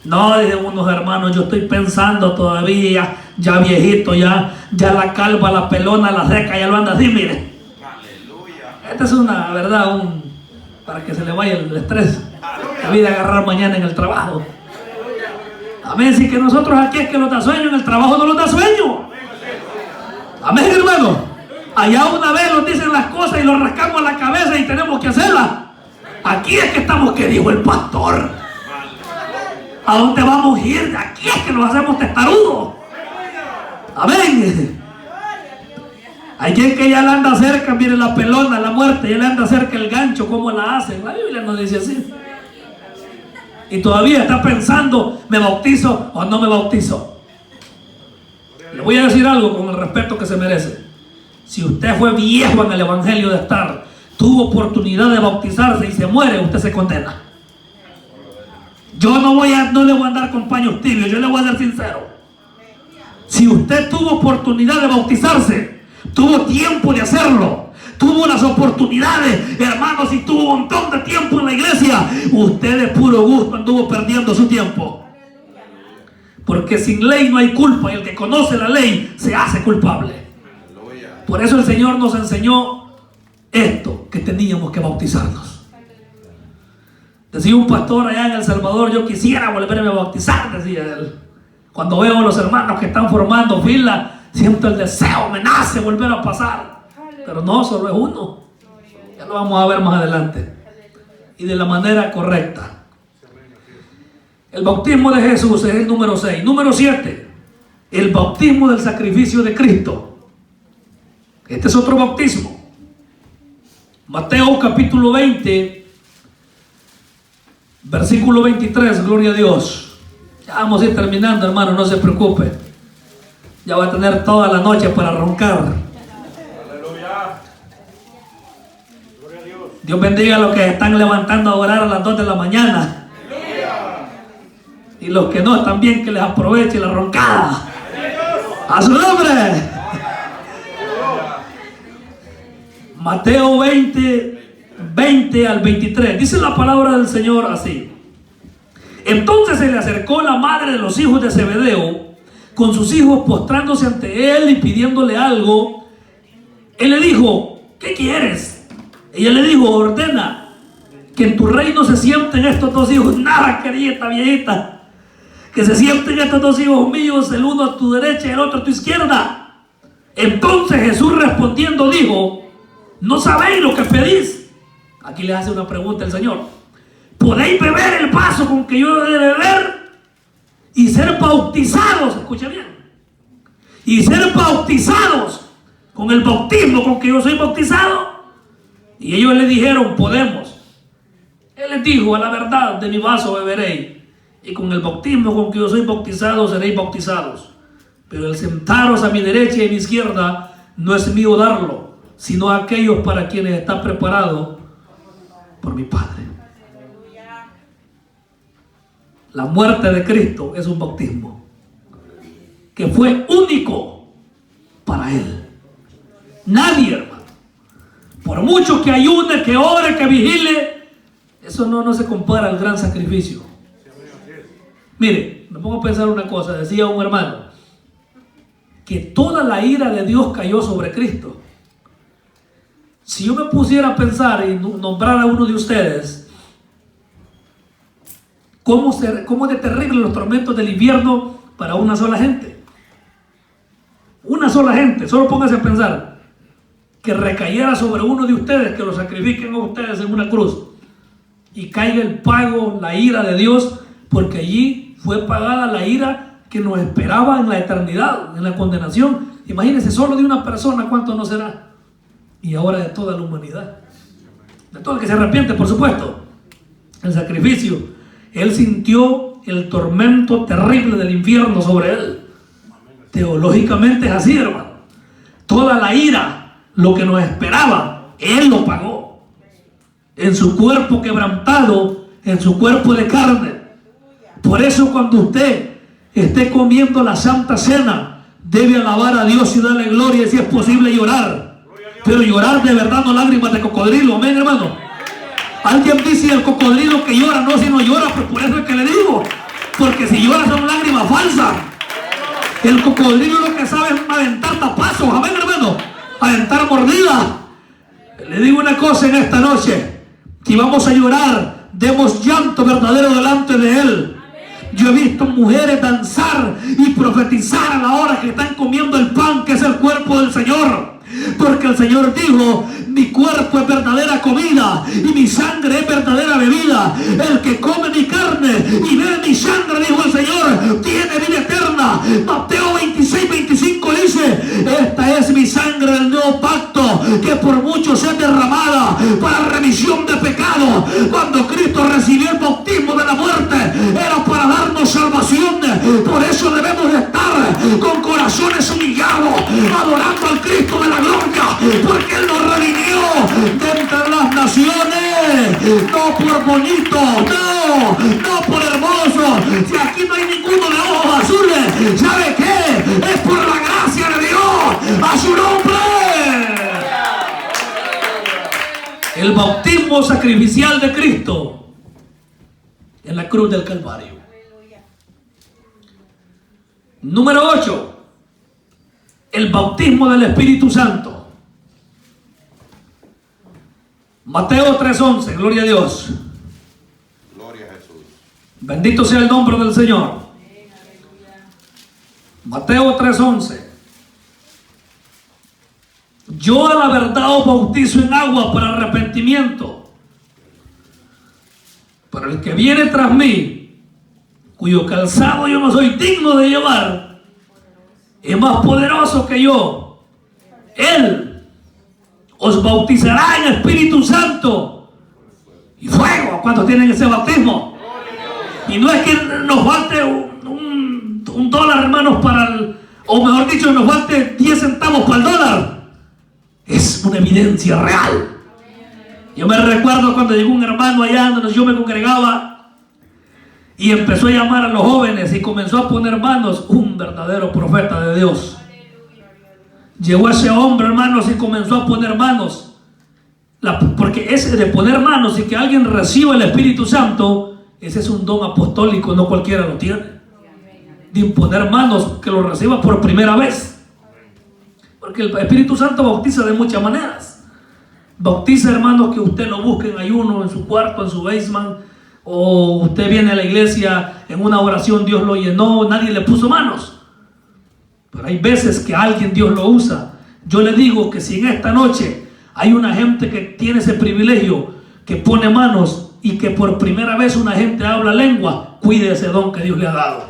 No, dicen unos hermanos, yo estoy pensando todavía, ya viejito, ya la calva, la pelona, la seca, ya lo anda así, mire. Aleluya. Esta es una verdad, para que se le vaya el estrés. La vida agarrar mañana en el trabajo. Amén, si que nosotros aquí es que nos da sueño, en el trabajo no nos da sueño. Amén, hermano. Allá una vez nos dicen las cosas y nos rascamos la cabeza y tenemos que hacerlas. Aquí es que estamos, que dijo el pastor. ¿A dónde vamos a ir? Aquí es que nos hacemos testarudos. Amén. Hay quien que ya le anda cerca, mire la pelona, la muerte, ya le anda cerca el gancho, ¿cómo la hacen? La Biblia nos dice así. Y todavía está pensando, ¿me bautizo o no me bautizo? Le voy a decir algo con el respeto que se merece. Si usted fue viejo en el evangelio de estar, tuvo oportunidad de bautizarse y se muere, usted se condena. Yo no le voy a andar con paños tibios, yo le voy a ser sincero. Si usted tuvo oportunidad de bautizarse, tuvo tiempo de hacerlo, tuvo las oportunidades, hermanos, y tuvo un montón de tiempo en la iglesia, usted de puro gusto anduvo perdiendo su tiempo. Porque sin ley no hay culpa, y el que conoce la ley se hace culpable. Por eso el Señor nos enseñó esto, que teníamos que bautizarnos. Decía un pastor allá en El Salvador: yo quisiera volverme a bautizar, decía él. Cuando veo a los hermanos que están formando fila, siento el deseo, me nace volver a pasar. Pero no, solo es uno. Ya lo vamos a ver más adelante. Y de la manera correcta. El bautismo de Jesús es el número 6. Número 7, el bautismo del sacrificio de Cristo. Este es otro bautismo. Mateo capítulo 20, versículo 23, gloria a Dios. Ya vamos a ir terminando, hermano, no se preocupe. Ya va a tener toda la noche para roncar. Aleluya. Dios bendiga a los que se están levantando a orar a las 2 de la mañana. Y los que no, también que les aproveche la roncada. A su nombre. Mateo 20 al 23. Dice la palabra del Señor así: entonces se le acercó la madre de los hijos de Zebedeo con sus hijos, postrándose ante él y pidiéndole algo. Él le dijo: ¿qué quieres? Ella le dijo: ordena que en tu reino se sienten estos dos hijos. Nada, querida esta viejita. Que se sienten estos dos hijos míos, el uno a tu derecha y el otro a tu izquierda. Entonces Jesús respondiendo dijo: ¿no sabéis lo que pedís? Aquí le hace una pregunta el Señor. ¿Podéis beber el vaso con que yo he de beber y ser bautizados? Escucha bien. Y ser bautizados con el bautismo con que yo soy bautizado. Y ellos le dijeron: podemos. Él les dijo: a la verdad, de mi vaso beberéis, y con el bautismo con que yo soy bautizado seréis bautizados. Pero el sentaros a mi derecha y a mi izquierda no es mío darlo, sino a aquellos para quienes está preparado por mi Padre. La muerte de Cristo es un bautismo que fue único para Él. Nadie, hermano, por mucho que ayune, que ore, que vigile, eso no se compara al gran sacrificio. Mire, me pongo a pensar una cosa. Decía un hermano que toda la ira de Dios cayó sobre Cristo. Si yo me pusiera a pensar y nombrar a uno de ustedes, ¿cómo de terrible los tormentos del invierno para una sola gente? Una sola gente. Solo póngase a pensar que recayera sobre uno de ustedes, que lo sacrifiquen a ustedes en una cruz y caiga el pago, la ira de Dios, porque allí fue pagada la ira que nos esperaba en la eternidad, en la condenación. Imagínense, solo de una persona, ¿cuánto no será? Y ahora de toda la humanidad, de todo el que se arrepiente, por supuesto. El sacrificio. Él sintió el tormento terrible del infierno sobre él. Teológicamente es así, hermano. Toda la ira, lo que nos esperaba, Él lo pagó. En su cuerpo quebrantado, en su cuerpo de carne. Por eso cuando usted esté comiendo la Santa Cena, debe alabar a Dios y darle gloria, y si es posible llorar. Pero llorar de verdad, no lágrimas de cocodrilo. Amén, hermano. Alguien dice: el cocodrilo que llora, no, si no llora, pues por eso es que le digo. Porque si llora son lágrimas falsas. El cocodrilo lo que sabe es aventar tapazos. Amén, hermano. Aventar mordidas. Le digo una cosa en esta noche: si vamos a llorar, demos llanto verdadero delante de Él. Yo he visto mujeres danzar y profetizar a la hora que están comiendo el pan, que es el cuerpo del Señor. Porque el Señor dijo: mi cuerpo es verdadera comida y mi sangre es verdadera bebida. El que come mi carne y bebe mi sangre, dijo el Señor, tiene vida eterna. Mateo 26:25 dice: esta es mi sangre del nuevo pacto, que por muchos es derramada para remisión de pecado. Cuando Cristo recibió el bautismo de la muerte, era para darnos salvación. Por eso debemos estar con corazones humillados, adorando al Cristo de la gloria, porque Él nos redimió de entre las generaciones, no por bonito, no por hermoso. Si aquí no hay ninguno de ojos azules, ¿sabe qué? Es por la gracia de Dios, a su nombre. El bautismo sacrificial de Cristo en la cruz del Calvario. Número 8. El bautismo del Espíritu Santo. Mateo 3:11, gloria a Dios. Gloria a Jesús. Bendito sea el nombre del Señor. Mateo 3:11. Yo a la verdad os bautizo en agua para arrepentimiento. Pero el que viene tras mí, cuyo calzado yo no soy digno de llevar, es más poderoso que yo. Él os bautizará en Espíritu Santo y fuego. ¿Cuántos tienen ese bautismo? Y no es que nos falte un dólar, hermanos, o mejor dicho, nos falte 10 centavos para el dólar. Es una evidencia real. Yo me recuerdo cuando llegó un hermano allá donde yo me congregaba y empezó a llamar a los jóvenes y comenzó a poner manos. Un verdadero profeta de Dios. Llegó ese hombre, hermanos, y comenzó a poner manos. Porque ese de poner manos y que alguien reciba el Espíritu Santo, ese es un don apostólico, no cualquiera lo tiene. De imponer manos, que lo reciba por primera vez. Porque el Espíritu Santo bautiza de muchas maneras. Bautiza, hermanos, que usted lo busque en ayuno, en su cuarto, en su basement, o usted viene a la iglesia en una oración, Dios lo llenó, nadie le puso manos. Pero hay veces que alguien Dios lo usa. Yo le digo que si en esta noche hay una gente que tiene ese privilegio, que pone manos y que por primera vez una gente habla lengua, cuide ese don que Dios le ha dado.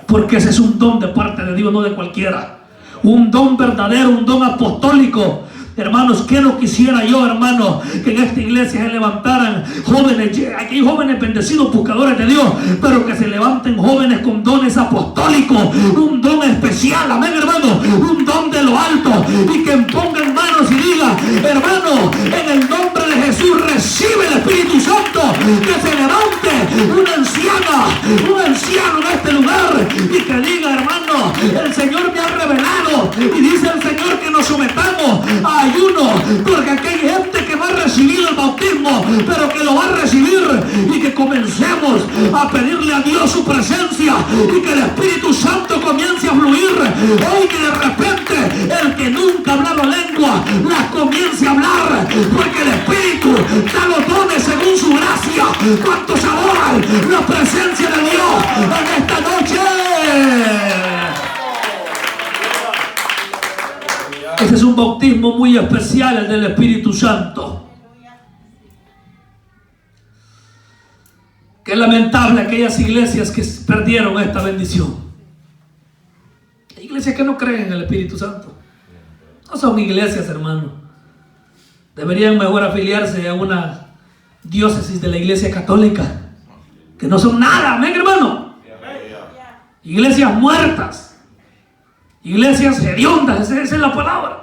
Porque ese es un don de parte de Dios, no de cualquiera. Un don verdadero, un don apostólico. Hermanos, ¿qué no quisiera yo, hermanos, que en esta iglesia se levantaran jóvenes? Aquí hay jóvenes bendecidos, buscadores de Dios, pero que se levanten jóvenes con dones apostólicos, un don especial, amén, hermano, un don de lo alto, y que pongan manos y digan, hermano, en el nombre de Jesús recibe el Espíritu Santo. Que se levante una anciana, un anciano en este lugar y que diga, hermano, el Señor me ha revelado, y dice el Señor que nos sometamos a ayuno, porque aquí hay gente que no ha recibido el bautismo, pero que lo va a recibir, y que comencemos a pedirle a Dios su presencia y que el Espíritu Santo comience a fluir. Hoy que de repente el que nunca ha hablado lengua las comience a hablar, porque el Espíritu da los dones según su gracia. ¿Cuántos adoran la presencia de Dios en esta noche? Ese es un bautismo muy especial, el del Espíritu Santo. Qué lamentable aquellas iglesias que perdieron esta bendición. Hay iglesias que no creen en el Espíritu Santo. No son iglesias, hermano. Deberían mejor afiliarse a una diócesis de la Iglesia Católica, que no son nada, amén, hermano. Iglesias muertas. Iglesias hediondas, esa es la palabra.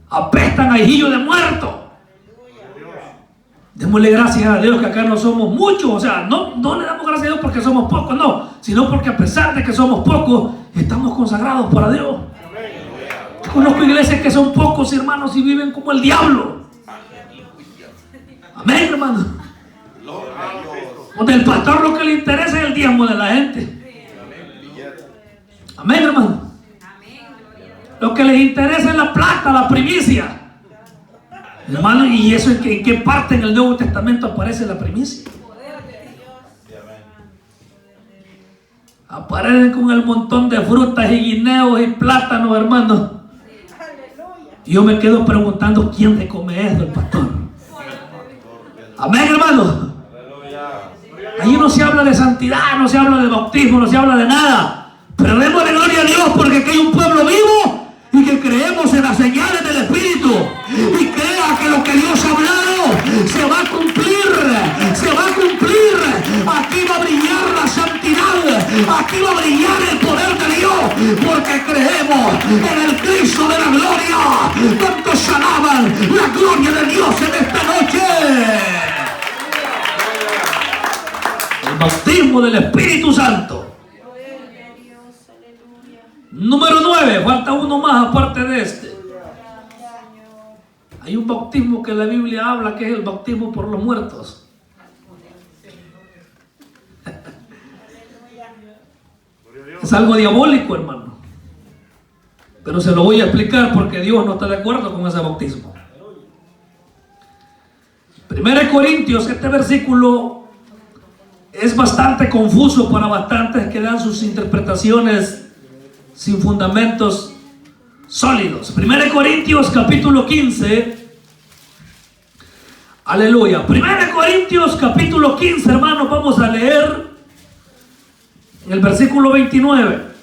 Apestan a hijillo de muerto. Démosle gracias a Dios que acá no somos muchos. O sea, no le damos gracias a Dios porque somos pocos, no. Sino porque a pesar de que somos pocos, estamos consagrados para Dios. Conozco iglesias que son pocos, hermanos, y viven como el diablo. Amén, hermano. Donde el pastor lo que le interesa es el diezmo de la gente. Amén, hermano. Lo que les interesa es la plata, la primicia. Hermano, ¿y eso en qué parte en el Nuevo Testamento aparece la primicia? Aparecen con el montón de frutas y guineos y plátanos, hermano. Y yo me quedo preguntando quién le come eso, el pastor. Amén, hermano. Allí no se habla de santidad, no se habla de bautismo, no se habla de nada. Pero démosle gloria a Dios porque aquí hay un pueblo vivo y que creemos en las señales del Espíritu, y crea que lo que Dios ha hablado se va a cumplir, se va a cumplir. Aquí va a brillar la santidad, aquí va a brillar el poder de Dios, porque creemos en el Cristo de la gloria. ¿Cuántos alaban la gloria de Dios en esta noche? bautismo del Espíritu Santo. Número 9, falta uno más aparte de este. Hay un bautismo que la Biblia habla, que es el bautismo por los muertos. Es algo diabólico, hermano. Pero se lo voy a explicar porque Dios no está de acuerdo con ese bautismo. 1 Corintios, este versículo es bastante confuso para bastantes que dan sus interpretaciones sin fundamentos sólidos. 1 Corintios capítulo 15. Aleluya. 1 Corintios capítulo 15, hermanos, vamos a leer en el versículo 29.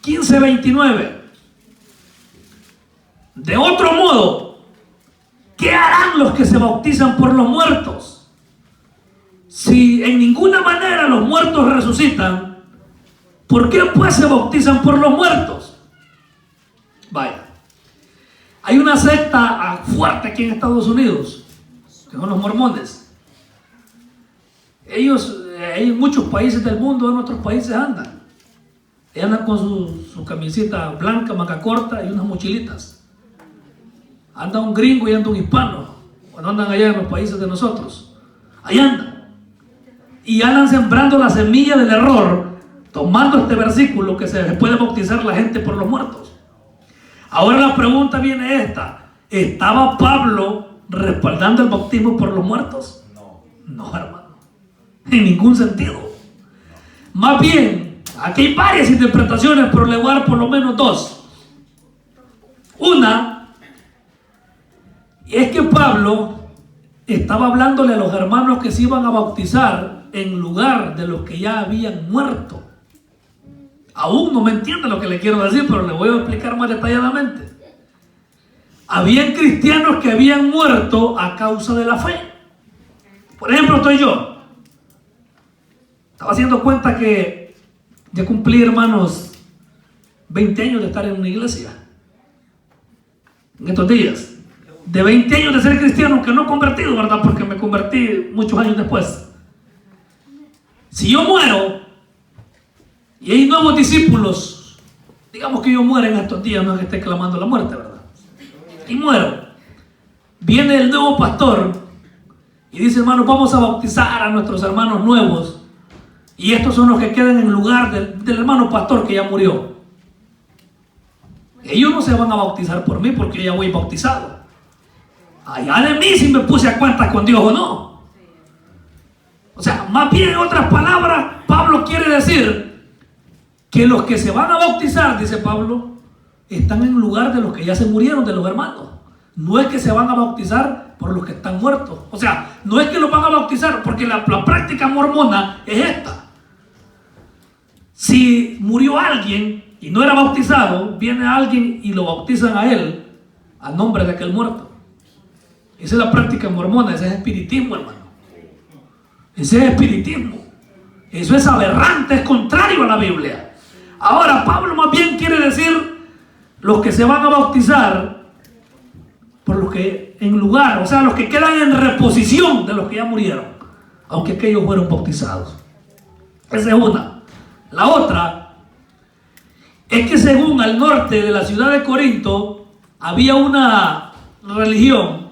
15:29. De otro modo, ¿qué harán los que se bautizan por los muertos? Si en ninguna manera los muertos resucitan, ¿por qué pues se bautizan por los muertos? Vaya, hay una secta fuerte aquí en Estados Unidos, que son los mormones. Ellos en muchos países del mundo, en otros países andan con su camiseta blanca, manga corta y unas mochilitas. Anda un gringo y anda un hispano, cuando andan allá en los países de nosotros. Ahí andan. Y andan sembrando la semilla del error, tomando este versículo que se puede bautizar la gente por los muertos. Ahora la pregunta viene esta: ¿estaba Pablo respaldando el bautismo por los muertos? No, hermano, en ningún sentido. Más bien, aquí hay varias interpretaciones, pero le voy a dar por lo menos dos. Una es que Pablo estaba hablándole a los hermanos que se iban a bautizar en lugar de los que ya habían muerto. Aún no me entiende lo que le quiero decir, pero le voy a explicar más detalladamente. Habían cristianos que habían muerto a causa de la fe. Por ejemplo, estoy yo. Estaba haciendo cuenta que ya cumplí, hermanos, 20 años de estar en una iglesia. En estos días. De 20 años de ser cristiano, que no convertido, ¿verdad? Porque me convertí muchos años después. Si yo muero y hay nuevos discípulos, digamos que yo muero en estos días, no es que esté clamando la muerte, ¿verdad? Y muero. Viene el nuevo pastor y dice: hermanos, vamos a bautizar a nuestros hermanos nuevos, y estos son los que quedan en lugar del hermano pastor que ya murió. Ellos no se van a bautizar por mí porque ya voy bautizado. Allá de mí si me puse a cuentas con Dios o no. O sea, más bien en otras palabras, Pablo quiere decir que los que se van a bautizar, dice Pablo, están en lugar de los que ya se murieron, de los hermanos. No es que se van a bautizar por los que están muertos. O sea, no es que los van a bautizar, porque la práctica mormona es esta. Si murió alguien y no era bautizado, viene alguien y lo bautizan a él a nombre de aquel muerto. Esa es la práctica mormona, ese es espiritismo, hermano. Ese es espiritismo. Eso es aberrante, es contrario a la Biblia. Ahora, Pablo más bien quiere decir los que se van a bautizar por los que en lugar, o sea, los que quedan en reposición de los que ya murieron, aunque aquellos fueron bautizados. Esa es una. La otra es que según al norte de la ciudad de Corinto había una religión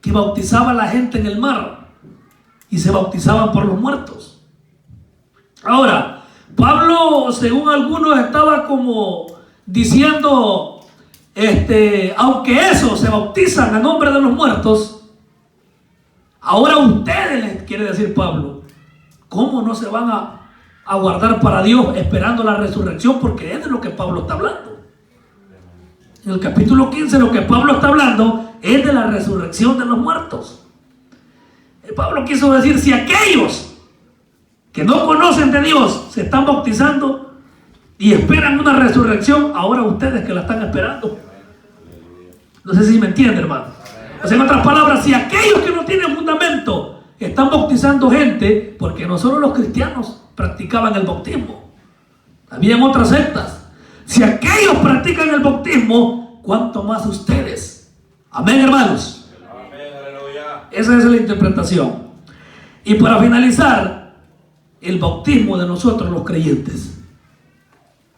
que bautizaba a la gente en el mar y se bautizaban por los muertos. Ahora, Pablo, según algunos, estaba como diciendo, aunque eso se bautizan a nombre de los muertos, ahora ustedes, les quiere decir Pablo, ¿cómo no se van a guardar para Dios esperando la resurrección? Porque es de lo que Pablo está hablando. En el capítulo 15 lo que Pablo está hablando es de la resurrección de los muertos. Pablo quiso decir, si aquellos que no conocen de Dios se están bautizando y esperan una resurrección, ahora ustedes que la están esperando. No sé si me entienden, hermano. O sea, en otras palabras, si aquellos que no tienen fundamento están bautizando gente, porque no solo los cristianos practicaban el bautismo, habían otras sectas. Si aquellos practican el bautismo, ¿cuánto más ustedes? Amén, hermanos. Amén, aleluya. Esa es la interpretación. Y para finalizar, el bautismo de nosotros los creyentes.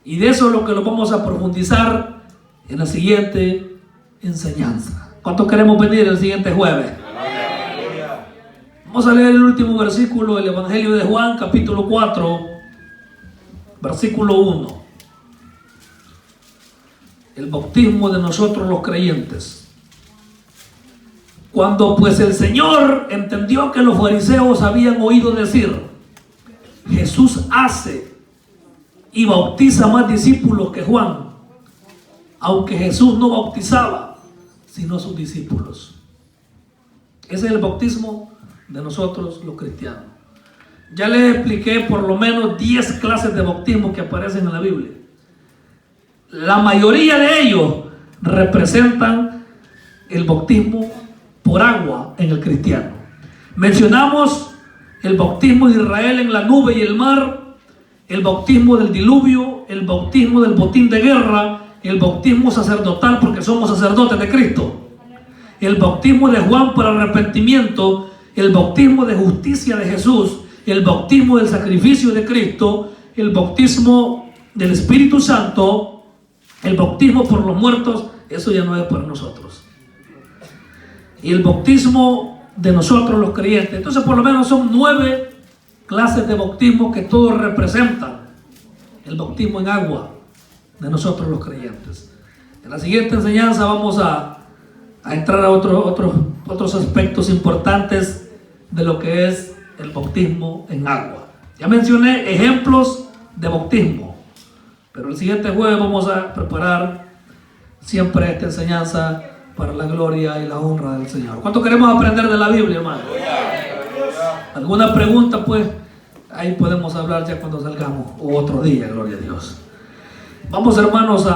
Y de eso es lo que lo vamos a profundizar en la siguiente enseñanza. ¿Cuántos queremos venir el siguiente jueves? Vamos a leer el último versículo del Evangelio de Juan, capítulo 4, versículo 1. El bautismo de nosotros los creyentes. Cuando pues el Señor entendió que los fariseos habían oído decir: Jesús hace y bautiza más discípulos que Juan, aunque Jesús no bautizaba sino a sus discípulos. Ese es el bautismo de nosotros los cristianos. Ya les expliqué por lo menos 10 clases de bautismo que aparecen en la Biblia. La mayoría de ellos representan el bautismo por agua en el cristiano. Mencionamos el bautismo de Israel en la nube y el mar, el bautismo del diluvio, el bautismo del botín de guerra, el bautismo sacerdotal porque somos sacerdotes de Cristo, el bautismo de Juan para arrepentimiento, el bautismo de justicia de Jesús, el bautismo del sacrificio de Cristo, el bautismo del Espíritu Santo, el bautismo por los muertos. Eso ya no es para nosotros. Y el bautismo de nosotros los creyentes. Entonces por lo menos son 9 clases de bautismo que todos representan el bautismo en agua de nosotros los creyentes. En la siguiente enseñanza vamos a entrar a otros aspectos importantes de lo que es el bautismo en agua. Ya mencioné ejemplos de bautismo, pero el siguiente jueves vamos a preparar siempre esta enseñanza para la gloria y la honra del Señor. ¿Cuánto queremos aprender de la Biblia, hermano? ¿Alguna pregunta? Pues ahí podemos hablar ya cuando salgamos, o otro día, gloria a Dios. Vamos, hermanos, a